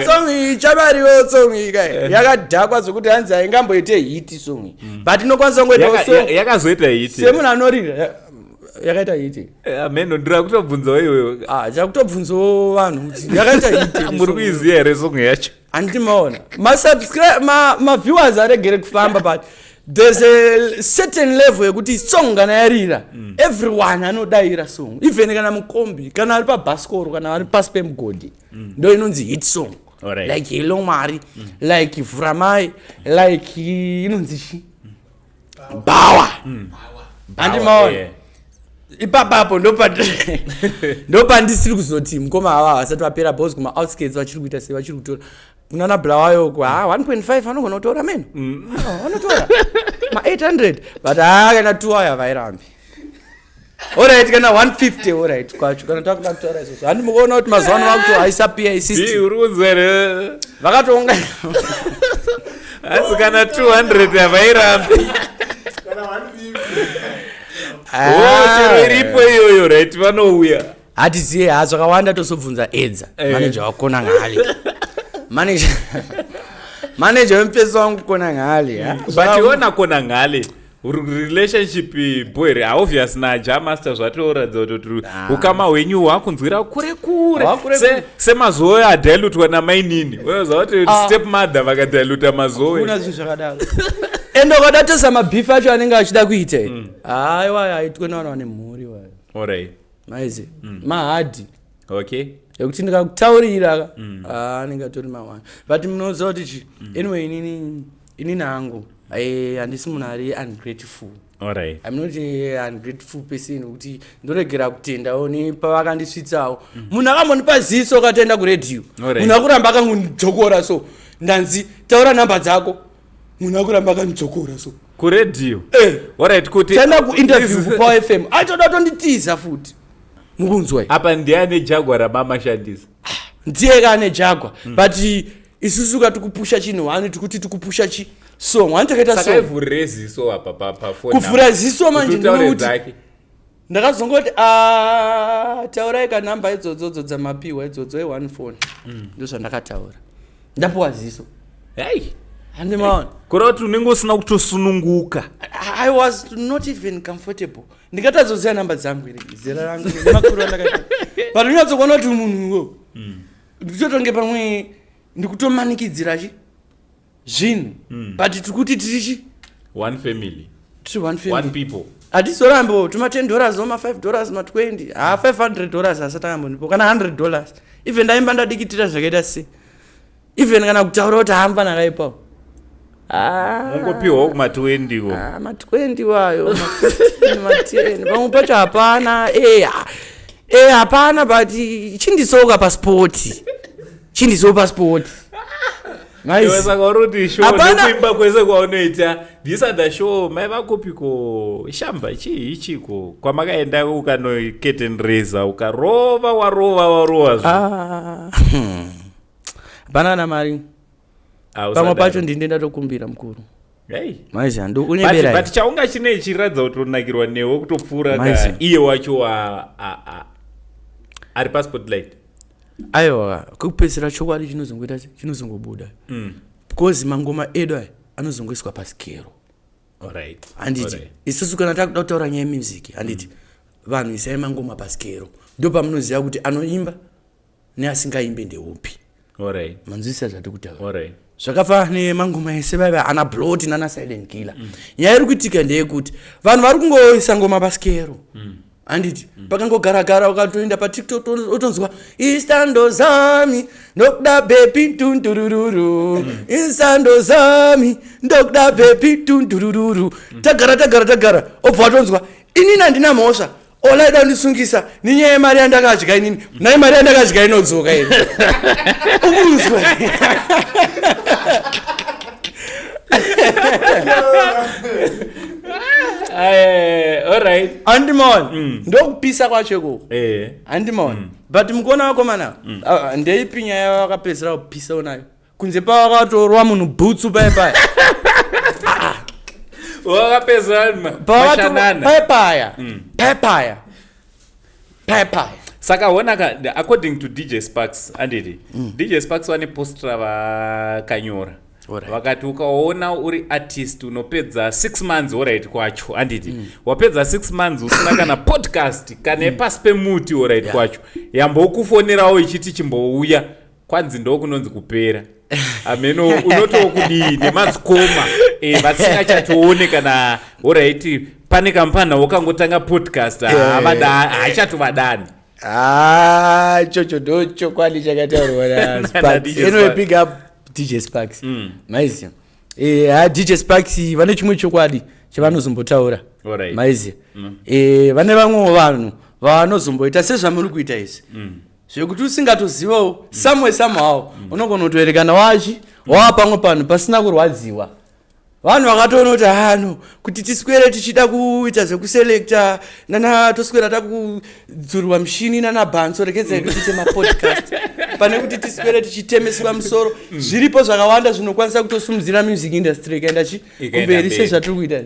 S2: song iyi chavariwo song iyi kai yakadhakwa zvokuti hanzi haingamboite hiti song iyi but inokwanisa
S1: yakazoita hiti
S2: semunhu anorira yakaita hiti
S1: meno ndira kutobvunzawo iweyo
S2: chakutobvunzawo vanhu kuti yakaita hiti
S1: muri kuiziva here song yacho
S2: handiti maona maviewers aregere kufamba but there's a certain level yekuti song kana yarira everyone anodaira song even kana mukombi kana ari pabhasikoro kana ari pasi pemugodhi ndo inonzi hit song like Hello Mari like Vuramai like inonzi chi Bawa handimaona ipapapo ndopandisiri kuzoti mukoma ava vasati vapera bos kuma outskirts vachiri kuita sei vachiri kutora kunana bhulawayo 1.5 anogona kutora meno vanotora ma800 but kana 2 aya vairambi alright kana 150 alright kwacho kana takuda kutora izvozvo handimukuona kuti mazuva ano vakutohaisa PA system
S1: uri kuzere
S2: vakatonga
S1: asi kana 200 havairambi iripo iyoyo right vanouya
S2: hatiziye zvakawanda tosobvunza edza manager wakhonangale manager wemupesi wangu Khonangale
S1: but iona Khonangale relationship boy obvious naja master zvatoratidza kuti ukama hwenyu hwakunzwira kure semazoe adilutwa namainini unoziva kuti step mother vakadiluta mazoe
S2: kuna zvinhu zvakadaro ende ukadatesa mabhifu acho anenge achida kuita aiwa aitwe navanhu vane mhuri wayo
S1: alright
S2: maize mahadhi
S1: okay
S2: yekuti ndikakutaurira anenge atori mawani but munoziva kuti anyway inini hangu handisi munhu ari ungrateful
S1: alright
S2: I'm not a ungrateful person kuti ndoregera kutendawo nepavakandisvitsawo munhu akambonipa ziso akatoenda kuredhiyo munhu akuramba akangondijokora so ndanzi taura nhamba dzako munhu akuramba akandijokora so
S1: kuredhiyo alright kuti
S2: taenda kuinterview kuPower FM achoda kutonditiza futi mukunzwa
S1: apa ndiane jagwa ramamashandisa
S2: ndiye kane jagwa but isusu katikupusha chinhu wani tikuti tikupusha chi song wani takaita
S1: song sakavhurire ziso apa phone
S2: kuvhura ziso manje ndinokuti ndakazongoti taurai kanhamba idzodzo dzamapiwa idzodzo e1 phone ndozvandakataura ndapuwa ziso handimaona
S1: kura kuti unenge usina kutosununguka
S2: I was not even comfortable ndikatazoziva nhamba dzangu iri zera rangu nemakuru andakaita but unyatsokuona kuti munhuwo nditotonge pamwe ndikutomanikidzira zvinhu but tikuti tirichi
S1: one family
S2: tiri one family
S1: one people
S2: hatizorambo tuma $10 oma $5 ma $20 $500 asati akambonipo kana $100 even ndaimba ndadikitira zvakaita se even kana kutaura kuti hamba nakaipawo
S1: ungopiwawo kuma-20 wo
S2: ma-20 wayo ma-10 pamwe pacho hapana hapana but chindisoka paspoti
S1: Iwe saka uroti show nekuimba kwese kwaunoita these are the show maivakopiko shamba chiiko kwamakaenda ukano-curtain raiser ukarova warova
S2: hapana na mari pamwe pacho ndinenda tokumbira mukuru maiza ndokunyebera
S1: but chaunga chine chiradza kutonakirwa newe kutopfuura iye wacho ari paspotlight
S2: aiwa kupedzisira chokwadi chinozongobuda because mangoma edu anozongoiswa pasikero handiti isusu kana takuda kutaura nyaya yemusic handiti vanhu isai mangoma pasikero ndo pamunoziva kuti anoimba neasingaimbe ndeupi manzwisisa zvati kutaura zvakafanana nemangoma ese vaiva ana blot nana silent killer nyaya iri kuitika ndeyekuti vanhu vari kungoisa ngoma pasikero handiti pakangogaragara ukatoenda patiktok utonzwa istando zami ndokuda bepi tunturururu istando zami ndokuda bepi tunturururu tagara obva watonzwa inini handina mhosva olaida kundisungisa ninyaya yemari yandakadya inini naye mari yandakadya inodzoka ini ukunzwa
S1: alright
S2: andimon ndokupisa kwacheko andimon but mukona wakomana ndeipi nyaya yavakapedzera kupisa unayo kunze pavakatorwa munhu bhutsu paipai paipai
S1: saka onaka according to DJ Sparks anditi DJ Sparks vane postra vakanyora vakati ukaona uri artist unopedza 6 months alright kwacho handiti wapedza 6 months usina kana podcast kana pasi pemuti alright kwacho yambokufonerawo ichiti chimbouya kwanzi ndokunonzi kupera ameno unotokudii nemadzikoma vasingachatoone kana alright pane kampana wakangotanga podcast hachatovadani
S2: chocho ndochokwadi chakataurwa big up DJ Sparks maizi DJ Sparks vane chimwe chokwadi chavanozombotaura maizi vane vamwe vanhu vanozomboita sezvamuri kuita izvi zvekuti usingatozivawo somehow unogona kutoerekana wachi wapamwe panhu pasina kurwadziwa vanhu vakatoona kuti hano kuti tiswere tichida kuita zvekuselekta nana toswera takudzurwa mushini nana bhanso rekedzai tiite mapodcast pane kuti tiswere tichitemeswa musoro zviripo zvakawanda zvinokwanisa kutosimudzira music industry ikaenda kumberi sezvatiri kuita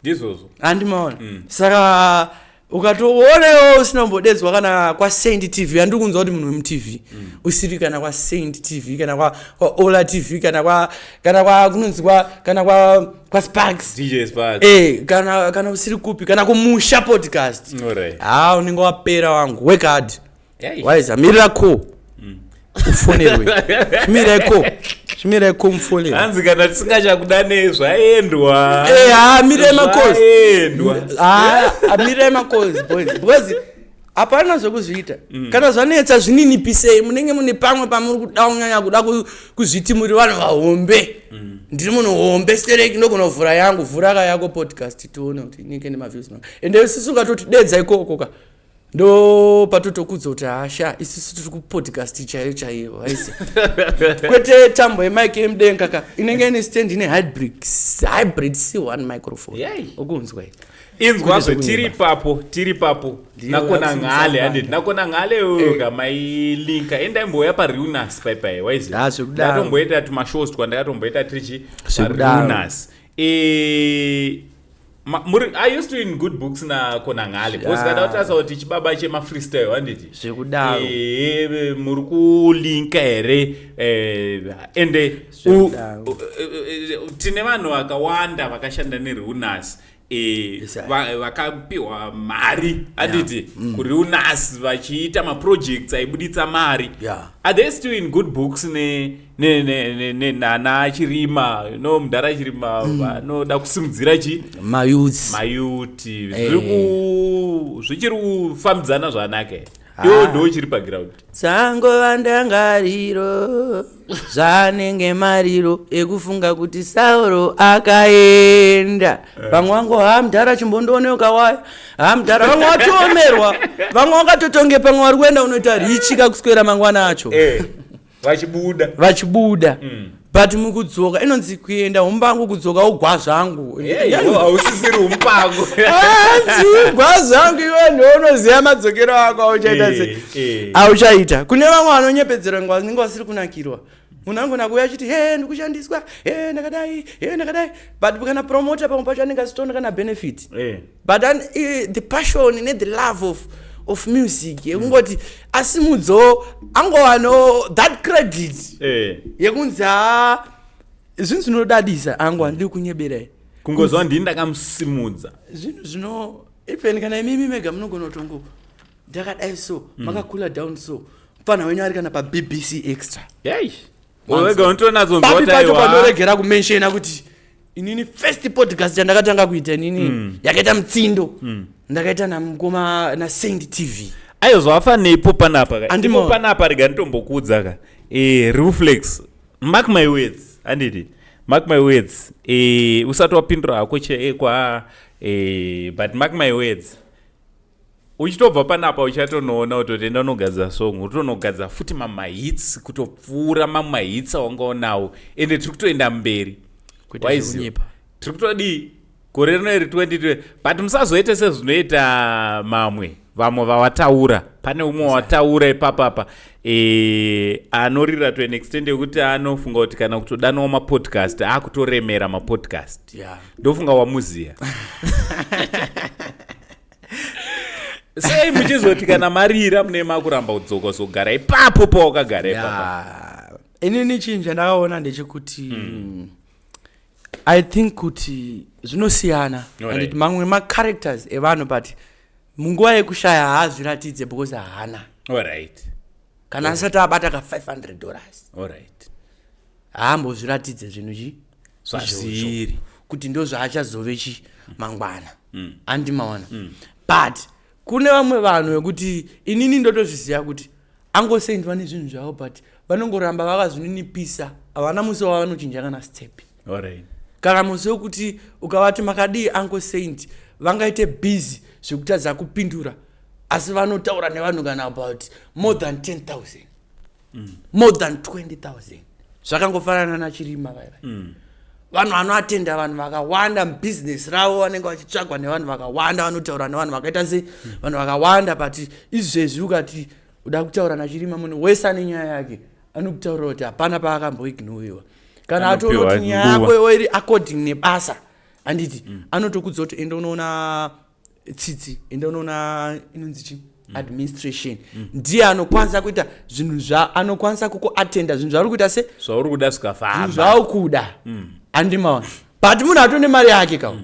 S1: ndizvozvo
S2: handimaona saka ukatoonewo usina kumbodedzwa kana kwaSaint TV handiri kunzwa kuti munhu wemutv usiri kana kwaSaint TV kana kwaOla TV kana kunonzi kana kwaSparks
S1: DJ Sparks
S2: kana usiri kupi kana kumusha podcast unenge wapera wangu work hard waiza mirako ufonerwe chimirai mufonero
S1: hanzi kana tisingachakudanei zvaendwa
S2: mirai makozi boys because hapana zvekuzviita kana zvanetsa zvininipisei munenge mune pamwe pamuri kuda kunyanya kuda kuzviti muri vanhu vahombe ndiri munhu hombe stereki ndogona kuvhura yangu vhura yako podcast tione kuti inenge nemaviews ende isusu ukatotidedza ikokoka ndo patotokudza kuti hasha isusu tiri kupodcast chaiyo haisi kwete tambo yemike yemudenga inenge ine stand ine hybrid C1 microphone ukunzwa
S1: inzwazve tiri papo nakhonangale handiti nakhonangale gamailinka endaimboya paRealNass paipai waizi ndatomboita tumashows twandakatomboita tirichi paRealNass I used to in good books na Khonangale because kada utasa kuti chibaba chema freestyle handiti
S2: zvekudaro
S1: muri kulinka here ende tine vanhu vakawanda vakashanda neRealNass vakapiwa mari handiti kuRealNass vachiita maprojects aibuditsa mari are they still in good books nana chirima mudhara chirima vanoda kusimudzira mayuti zvichiri kufambidzana zvanaka iwo ndo chiri paground
S2: dzangova ndangariro zvanenge mariro ekufunga kuti Sauro akaenda vamwe vangu hamudhara chimbondooneoka waya hamudhara vamwe watoomerwa vamwe vakatotonge pamwe vari kuenda unoita richi kakuswera mangwana acho
S1: vachibuda
S2: but mukudzoka inonzi kuenda umpango kudzoka ugwazvangu
S1: ausisiri umpango
S2: gwazvangu iwe ndounoziva madzokero ako auchaita sei auchaita. Kune vamwe vanonyepedzera nguva dzinenge vasiri kunakirwa munhu angona kuuya achiti ndikushandiswa ndakadai ndakadai but kana promota pamwe pacho anenge asitoona kana benefit but the passion the love of music yekungoti asimudzo angowano that credit yekunzi zvinhu zvinodadisa angwa ndiri kunyeberai
S1: kungozwa ndini ndakamusimudza
S2: zvinhu zvino even kana imimi mega munogona kutongo ndakadai so makakula down so mufana wenyu ari kana paBBC extra
S1: wega
S2: pacho pandoregera kumenshena kuti inini first podcast chandakatanga kuita inini yakaita mutsindo ndakaita namukoma naSaint TV
S1: ayo zvafaneipo panapa rega nditombokudza ka Realflexx mark my words handiti mark my words usati wapindura hako but mark my words uchitobva panapa uchatonoona kutotenda unogadzira song utonogadzira futi mamahits kutopfuura mamahits awangaonawo ende tiri kutoenda mberi tiri kutodi gore rino iri 2020 but musazoite sezvinoita vamwe vawataura pane umwe wataura ipapapa anorira to an extent yekuti anofunga kuti kana kutodanawo mapodcast akutoremera mapodcast ndofunga wamuziya sei muchizoti kana marira mune makuramba kudzoka zogara ipapo pawakagara ipapo
S2: inini chinhu chandakaona ndechekuti I think kuti zvinosiyana and mamwe macharacters evanhu but munguva yekushaya haazviratidze because haana kana asati abata ka $500 haambozviratidze zvinhu
S1: zvazviri
S2: kuti ndo zvaachazove mangwana andimaona but kune vamwe vanhu vekuti inini ndotozviziva kuti angosendwa nezvinhu zvavo but vanongoramba vakazvininipisa havana musi wavanochinja kana step kana musi wekuti ukavati makadii angosaint vangaite busy zvekutadza kupindura asi vanotaura nevanhu kana about more than 10,000 more than 20,000 zvakangofanana nachirima vanhu vanoatenda vanhu vakawanda mubusiness ravo vanenge vachitsvagwa nevanhu vakawanda vanotaura nevanhu vakaita se vanhu vakawanda but izvezvi ukati uda kutaura nachirima munhu wese ane nyaya yake anokutaurira kuti hapana paakamboignowiwa kana atoona kuti nyaya yako iri according nebasa handiti anotokudza kuti enda unoona tsitsi enda unoona inonzi chi administration ndiye anokwanisa kuita zvinhu anokwanisa kukuatenda zvinhu zvauri kuita se
S1: zvauri kuda zvikafamba
S2: zvaukuda andimaona but munhu atone mari yake kawo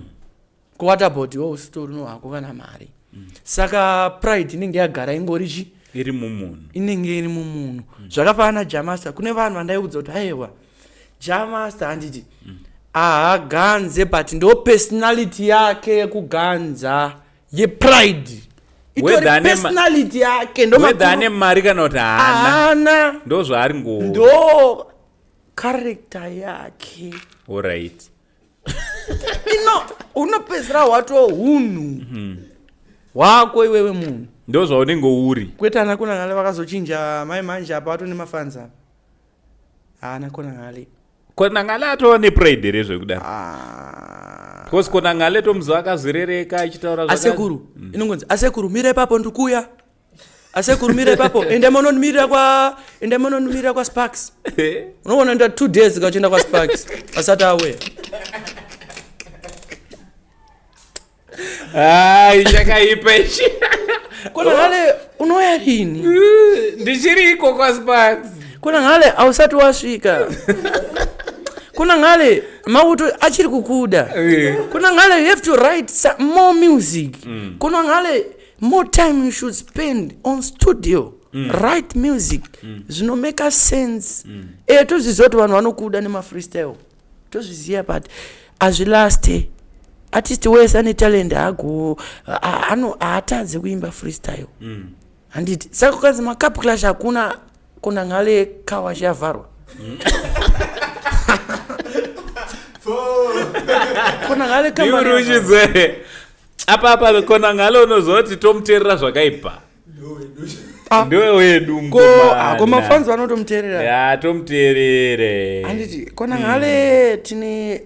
S2: what about story no hako kana mari saka pride inenge yagara ingori
S1: iri mumunhu
S2: inenge iri mumunhu zvakafanana naJamaster kune vanhu vandaikudza kuti haiwa Jamaster handiti haganze but ndo personality yake yekuganza yepride itori personality yake
S1: ndoane mari kana kuti haana ndo zvaari
S2: ndo character yake unopedzera wato hunhu wako iwewe munhu
S1: ndo zvaunenge uri
S2: kwete ana Khonangale vakazochinja mai manje apa vato nemafanza ana Khonangale
S1: atova nepride rezvekudaro because Khonangale tomuziva akazorereka achitaura
S2: asekuru inongonzi asekuru mire papo ndikuya asekuru mire papo ende mononmirira kwa Sparks unoona nda 2 days kachienda kwa Sparks asati aware
S1: chakaipa ichi
S2: Khonangale unoya rini
S1: ndichiriko kwa Sparks
S2: Khonangale ausati wasvika Khonangale mauto achiri kukuda Khonangale you have to write some more music Khonangale more time you should spend on studio write music zvino make sense tozviziva kuti vanhu vanokuda nema-freestyle tozviziva but azvilaste artist wese ane talent haatadze kuimba freestyle handiti saka kukanzi macup clash hakuna Khonangale kawashi yavharwa Khonangale
S1: kamariuchidzere apa Khonangale unozoti tomuteerera zvakaipa ndiwe wedu
S2: ko mafans vanotomuteerera
S1: ya tomuteerere
S2: anditi Khonangale tine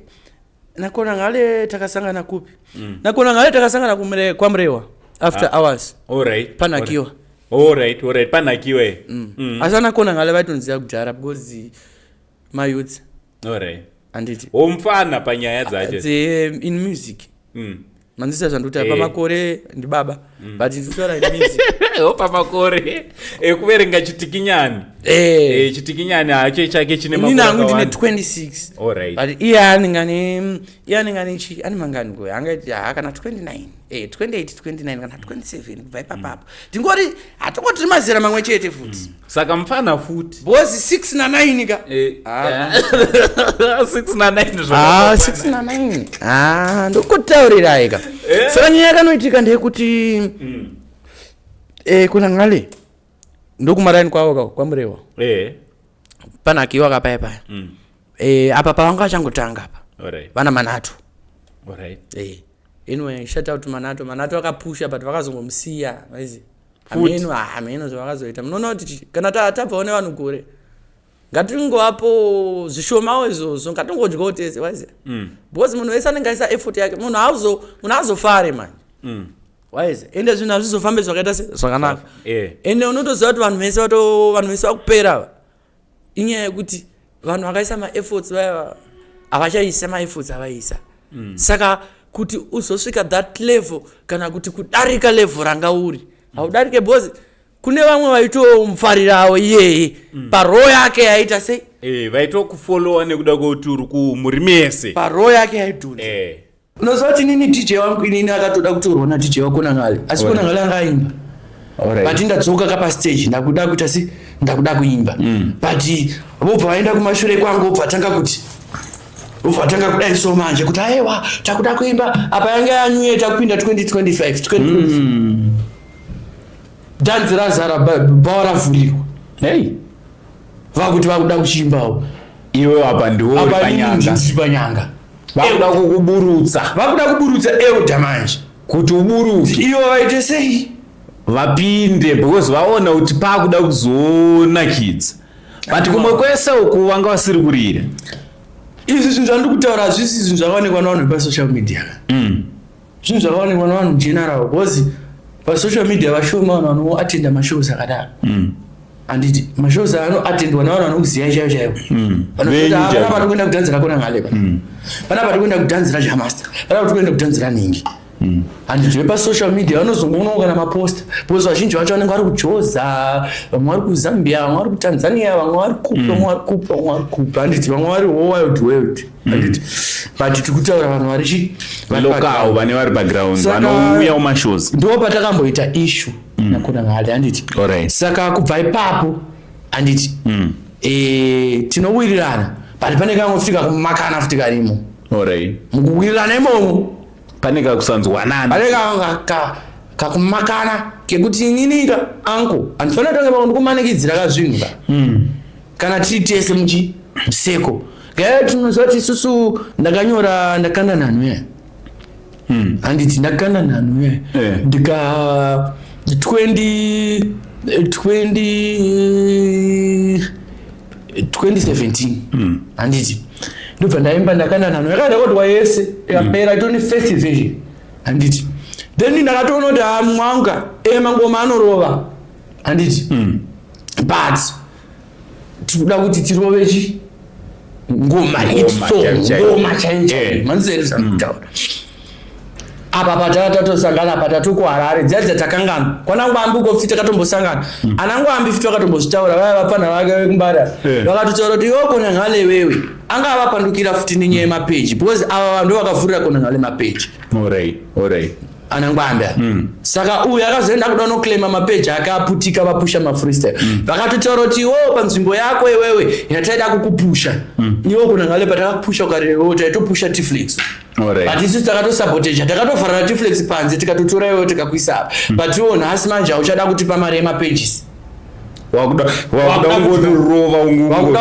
S2: na Khonangale takasangana kupi na Khonangale takasangana kwamrewa after hours
S1: alright
S2: panakiwa
S1: alright panakiwe
S2: asana Khonangale vaitonziva kudhara because mayouth
S1: alright
S2: anditi
S1: omfana panyaya dzacho
S2: in music manzisa zvandoita pamakore ndi baba but ndisora in music
S1: pamakore kuverenga chitikinyani chitikinyani hacho chake chine
S2: makore akawanda ndine 26
S1: alright
S2: but iye anengane chi ani mangani ko angaiti kana 29 28 29 kana 27 kubva ipapapo ndingori hatongoti mazera mamwe chete futi
S1: saka mfana futi
S2: bozi 6 na 9 ka
S1: 6 na 9
S2: 6 na 9 ndokutaurirai ka saka nyaya yakanoitika ndeyekuti Khonangale ndokumaraini kwavo kwamurewa panakiwa kapayapaya apa pavanga vachangotanga apa vana Manato anyway shout out Manato akapusha but vakazongomusiya vaizi ameno zvavakazoita munoona kuti kana tabvaone vanhu gore ngatingovapo zvishomawo izvozvo ngatingodyawo tese waiziva because munhu wese anenge aisa effort yake munhu azofare manje waiziva ende zvinhu hazvizofambe zvakaita zvakanaka ende unotoziva kuti vanhu vese vakupera inyaya yekuti vanhu vakaisa maefforts vaya havachaisa maefforts avaisa saka kuti uzosvika that level kana kuti kudarika level ranga uri haudarike because kune vamwe vaitomufarirawo iyeye paro yake yaita sei
S1: vaitokufollowa nekuda kwekuti uri kumuri mese
S2: paro yake yaidhudha unoziva kuti nini DJ wangu inini akatoda kutorwa na DJ waKhonangale asi Khonangale anga aimba but ndadzoka kapa stage ndakuda kuita si ndakuda kuimba but vobva vaenda kumashure kwangu vobva tanga kudai so manje kuti aiwa takuda kuimba apa yanga yanyuye takupinda 2025 dhanzi razara bhawa ravhurikwa vakuti vakuda kuchimbawo
S1: iwe apa ndiwo
S2: panyanga
S1: vakuda kuburutsa
S2: euda manje
S1: kuti uburutse
S2: iwo vaite sei
S1: vapinde because vaona kuti pakuda kuzonakidza but kumwe kwese uku vanga vasiri kurira
S2: izvi zvinhu zvandiri kutaura hazvisi zvinhu zvakaonekwa navanhu vepasocial media zvinhu zvakaonekwa navanhu general because pasocial media vashoma vanhu vanoatenda mashows akadaro handiti mashows anoatendwa navanhu vanokuziva chaivo chaivo vanopana pari kuenda kudhanzira Khonangale pana pari kuenda kudhanzira Chamaster pana pari kuenda kudhanzira Ningi handiti vepasocial media vanozongoonao kana maposta because vazhinji vacho vanenge vari kujoza vamwe vari kuZambia vamwe vari kuTanzania vamwe vari kupa handiti vamwe vari wild handiti but tikutaura vanhu vari
S1: local vane vari background vanouya kumashows
S2: ndo patakamboita issue naKhonangale handiti saka kubva ipapo handiti tinowirirana but pane kangofika kumakana futi karimo mukuwirirana imomo
S1: pane kakusanzwanana
S2: pane kakumakana kekuti ininika anko handifanira tange pako ndikumanikidzira kazvinhu kana tiri tese muchiseko gaya tinoziva kuti isusu ndakanda nhanhu handiti ndakanda nhanhu ndika 2017 handiti ndobva ndaimba ndakanda nhanhu yakaenda kodwa yese ikapera toni first version handiti then ndakatoona kuti mwanga mangoma anorova handiti but tikuda kuti tirove ngoma ngoma chaiyo manzeresa kutaura apa patatosangana patatu kuHarare dziya dzatakangana kwanangwambi ukofiti takatombosangana anangwambi fiti vakatombozvitaura vaya vapfana vake vekumbara vakatotaura kuti iwo Khonangale wewe anga avapandukira futi nenyaya yemapeji because ava vanhu vakavhurira Khonangale mapeji anangwambi saka uyu akazoenda kuda noclaima mapeji akaputika vapusha mafreestyle vakatotaura kuti iwo panzvimbo yako iwewe yataida kukupusha iwo Khonangale patakapusha ukarewo taitopusha Realflexx but isusu takatosabotage takatovharira Realflexx panze tikatotora iwewo tikakuisa apa but iwo nhasi manje hauchada kutipa mari yemapages
S1: wakuda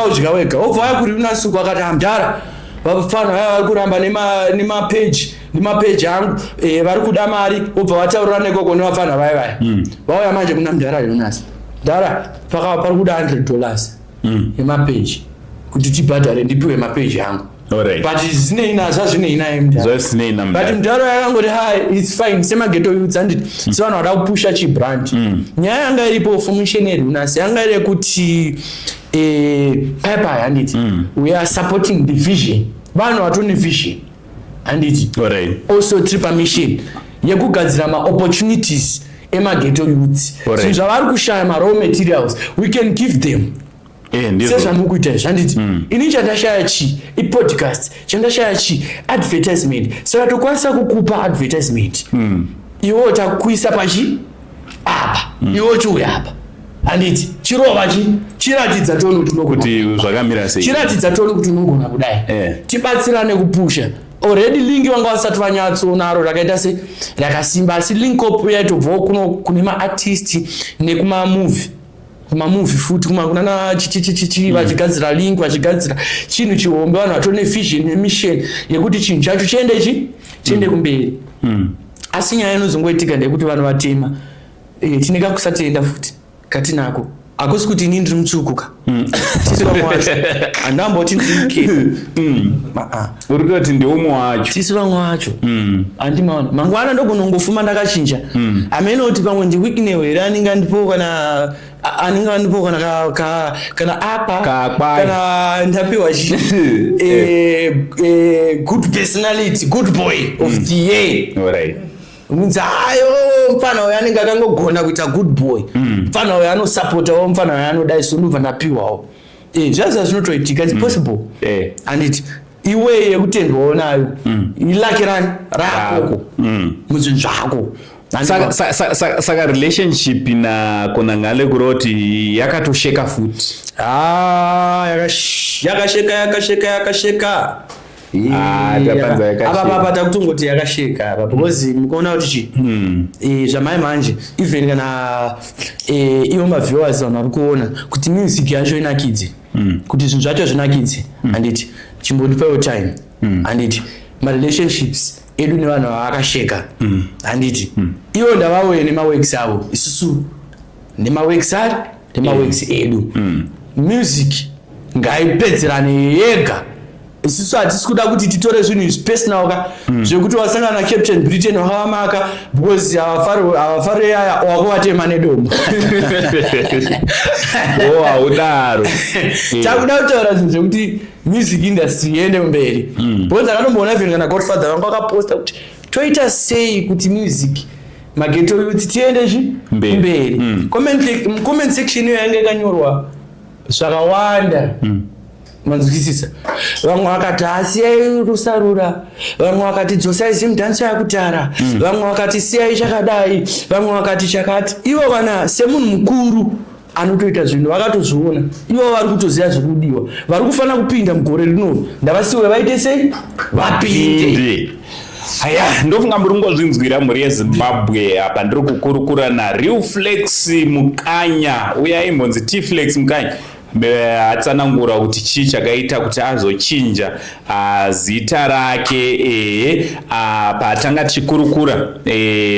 S2: kudya wega obva waya kuri unasuku akati amdhara vafana vaya vari kuramba nemapeji angu vari kuda mari obva vataurira nekoko nevafana vaya vauya manje kuna mdhara RealNass ndara pari kuda $100 yemapage kuti tibhadhare ndipiwe mapage yangu. But zine ina zvazvine ina emda. But mdaro yakangoti hi it's fine semageto youths handiti sevanhu vada kupusha chibrand. Nyaya yanga iripo formation yeRealNass yanga iri kuti pipe handiti we are supporting the vision. Vanhu vatone vision handiti. Also tiri pamission yekugadzira ma-opportunities emageto youths. Zvinhu zvavari kushaya ma-raw materials we can give them. Sezvamukuita zvanditi ini chandashaya chi ipodcast chandashaya chi advertisement saka tokwanisa kukupa advertisement iwo takuisa pachi apa iwo chiuya apa handiti chirova chiratidza toni kuti
S1: zvakamira sei
S2: chiratidza toni kuti unogona kudai tibatsirane kupusha already link vanga vasati vanyatsonaro rakaita se rakasimba asi link up yaitobvawo kuno kune maartist nekumamovie kumamovie futi kunana chichichichi vachigadzira link vachigadzira chinhu chihombe vanhu vatone vision nemission yekuti chinhu chacho chiende kumberi. Asi nyaya inozongoitika ndekuti vanhu vatema tinenge kusatienda futi katinako hakusi kuti ini ndiri mutsvukuka tisi vamwe vacho handamboti ndike
S1: uri kutoti ndiumwe wacho
S2: tisi vamwe vacho handimaona mangwana ndogonongofuma ndakachinja hamene kuti pamwe ndiwiknew here anenge andipo kana apa kana ndapiwa good personality good boy of the year. Unza ayo mfana uyo anenge akangogona kuita good boy mfana uyo anosupportawo mfana uyo anodai sonubva ndapiwawo zvaza zvinotoitika it's possible and iwe yekutendwawo nayo ilake rako muzvinhu zvako.
S1: Saka relationship na Khonangale kuroti yakatosheka futi
S2: yakasheka apa takutongoti yakasheka apa because mukaona kuti zvamai manje even kana ivo maviewers vanhu vari kuona kuti music yacho inakidze kuti zvinhu zvacho zvinakidze handiti chimbondipawo time handiti marelationships edu nevanhu vakasheka handiti ivo ndavauye nemaworks avo isusu nemaworks edu music ngaipedzerane yega isusu hatisi kuda kuti titore zvinhu zvipersonal ka zvekuti wasangana na Captain Britain wakavamaka because havafari yaya wako watema nedomo
S1: haudaro
S2: takuda kutaura zvinhu zvekuti music industry iende mberi because akanomboona vheni kana Godfather vanga vakaposta kuti toita sei kuti music mageto youth tiende mberi comment section iyo yange yakanyorwa zvakawanda manzwisisa vamwe vakati asiyai rusarura vamwe vakati dzosai zimudhanso yakutara vamwe vakati siyai chakadai vamwe vakati chakati ivo kana semunhu mukuru anotoita zvinhu vakatozviona ivo vari kutoziva zvekudiwa vari kufanira kupinda mugore rino ndavasiwe vaite sei vapinde.
S1: Aya ndofunga muri ngozvinzwira muri yeZimbabwe apa ndiri kukurukura naRealflexx Mukanya uya imbonzi Tflex Mukanya atsanangura kuti chii chakaita kuti azochinja zita rake patanga tichikurukura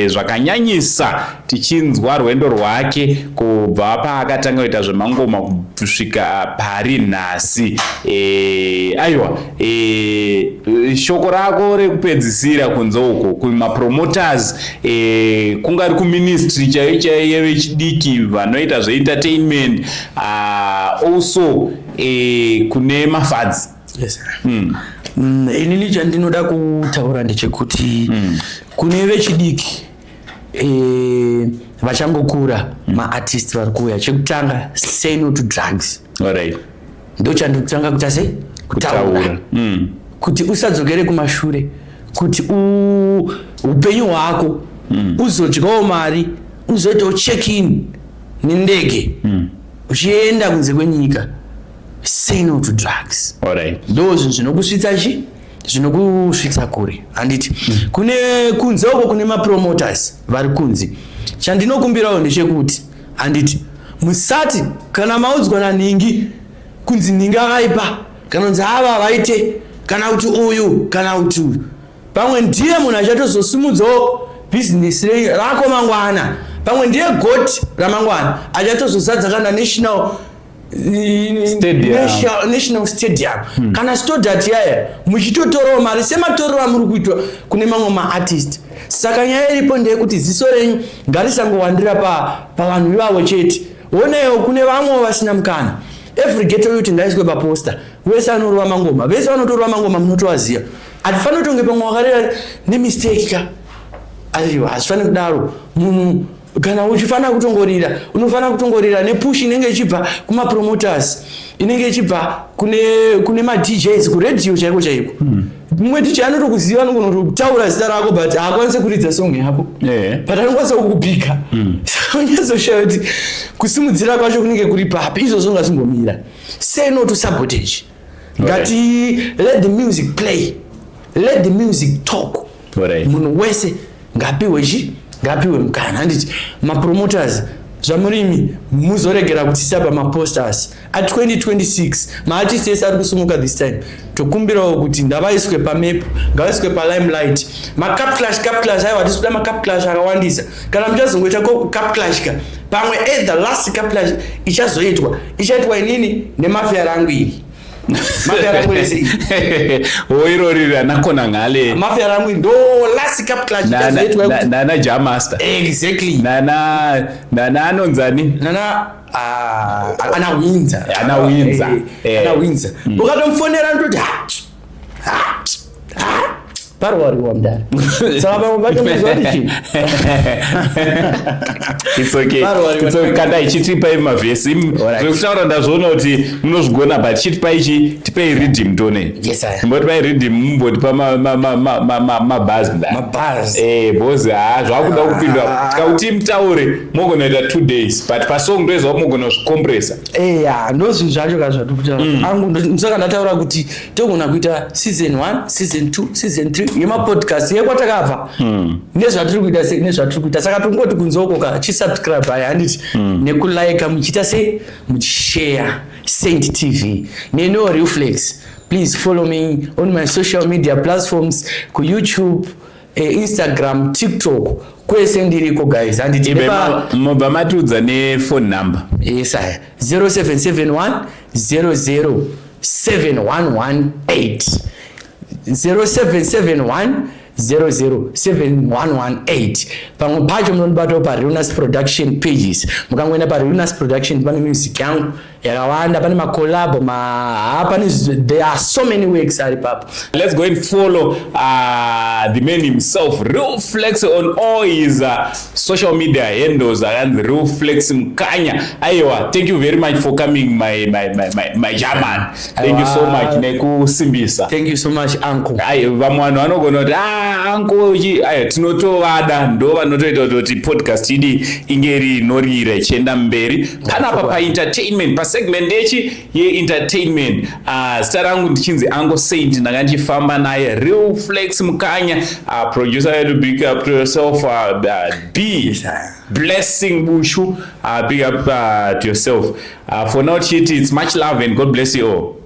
S1: zvakanyanyisa tichinzwa rwendo rwake kubva paakatanga kuita zvemangoma kusvika pari nhasi. Aiwa shoko rako rekupedzisira kunze uko kumapromoters kungari kuministry chaiyo yevechidiki vanoita zveentertainment also kune mafadzi.
S2: Yes. Inini chandinoda kutaura ndechekuti kune vechidiki vachangokura maartist vari kuuya chekutanga say no to drugs.
S1: Alright.
S2: Ndo chandotanga kuita sei kutaura kuti usadzokere kumashure kuti upenyu hwako uzodyawo mari uzoitawo check in nendege uchienda kunze kwenyika. Say no to drugs.
S1: Alright.
S2: Ndo zvinhu zvinokusvitsa zvinokusvitsa kure handiti kune kunze uko kune mapromoters vari kunze chandinokumbirawo ndechekuti handiti musati kana maudzwa naningi kunzi ningi akaipa kana kunzi ava vaite kana kuti uyu kana kuti uyu pamwe ndiye munhu achatozosumudzawo business rako mangwana pamwe ndiye goti ramangwana achatozozadza kana national stadium kana stodat yaya muchitotorawo mari sematorero muri kuitwa kune mamwe maartist. Saka nyaya iripo ndeyekuti ziso renyu ngarisangowandira pavanhu ivavo chete. Onewo kune vamwe vasina mukana. Every ghetto youth ngaiswe paposter. Wese anorova mangoma. Vese vanotorova mangoma munotovaziva. Atifanira kutonge pamwe wakarera nemistake ka. Ariwa asifanira kudaro. Munhu kana uchifana kutongorira unofana kutongorira nepush inenge ichibva kuma promoters inenge ichibva kune ma DJs ku radio chaiko chaiko. Mumwe DJ anotokuziva anogona zita rako but haakwanise kuridza song yako. But anokwanisa kukubika. Saka unyazoshaya kuti kusimudzira kwacho kunenge kuri papi izvozvo ngazvingomira. Say no to Sabotage. Ngati let the music play. Let the music talk. Munhu wese ngapiwe mukana. Handiti mapromoters zvamurimi muzoregera kutisa pamaposters at 2026 maartist ese ari kusumuka this time tokumbirawo kuti ngavaiswe pamap ngavaiswe palimelight. Macup clash aiwa tisikuda macup clash akawandisa kana muchazongoita cup clash ka pamwe the last cup clash ichazoitwa inini nemafia rangu iri. Mafia rangu ese
S1: oirorira nakhonangale
S2: mafia rangu ndo last cup clash ichazoitwa
S1: nana Jamaster
S2: exactly
S1: nana anonzani
S2: nana ana Windsor ukatomfonera ndoti parwari wamdara saka pamwe pacho muzoti
S1: it's okay kana ichitipai mavhesi zvekutaura ndazvoona kuti munozvigona but chitipai tipei redeem tone mbotipai redeem mumboti pamabhazi bhozi zvakuda kupindwa tikauti mutaure mogonaita 2 days but pasong ndoizva mogona kuzvikompresa
S2: ndozvinhu zvacho kazvatokutaura angu ndosaka ndataura kuti togona kuita season 1 season 2 season 3 yemapodcast yekwatakabva nezvatiri kuita saka tongoti kunzokoka chisubscribe aya handiti nekulike muchiita sei muchishare Saint TV neno Realflexx. Please follow me on my social media platforms ku YouTube, Instagram, TikTok kwese ndiriko guys handiti
S1: mobva matudza nephone number.
S2: Yes aya 0771 00 7118 0771 007118 pamwe pacho munondibatawo paRealNass production pages. Mukangoenda paRealNass production pane music yangu yakawanda, pane macollab there are so many works ari papo.
S1: Let's go and follow the man himself Realflexx on all his social media handles and Realflexx Mukanya. Aiwa, thank you very much for coming my German. Thank you so much nekusimbisa.
S2: Thank you so much uncle.
S1: Vamwe vanhu vanogona kuti uncle tinotovada ndo vanotoita kuti podcast idi inge rinorira ichienda mberi panapa paentertainment pasegment ye-entertainment. Zita rangu ndichinzi Uncle Saint ndakandichifamba naye Realflexx Mukanya, producer yedu. Big up to yourself, B Blessing Bushu, big up to yourself. For now chiti, it's much love and God bless you all.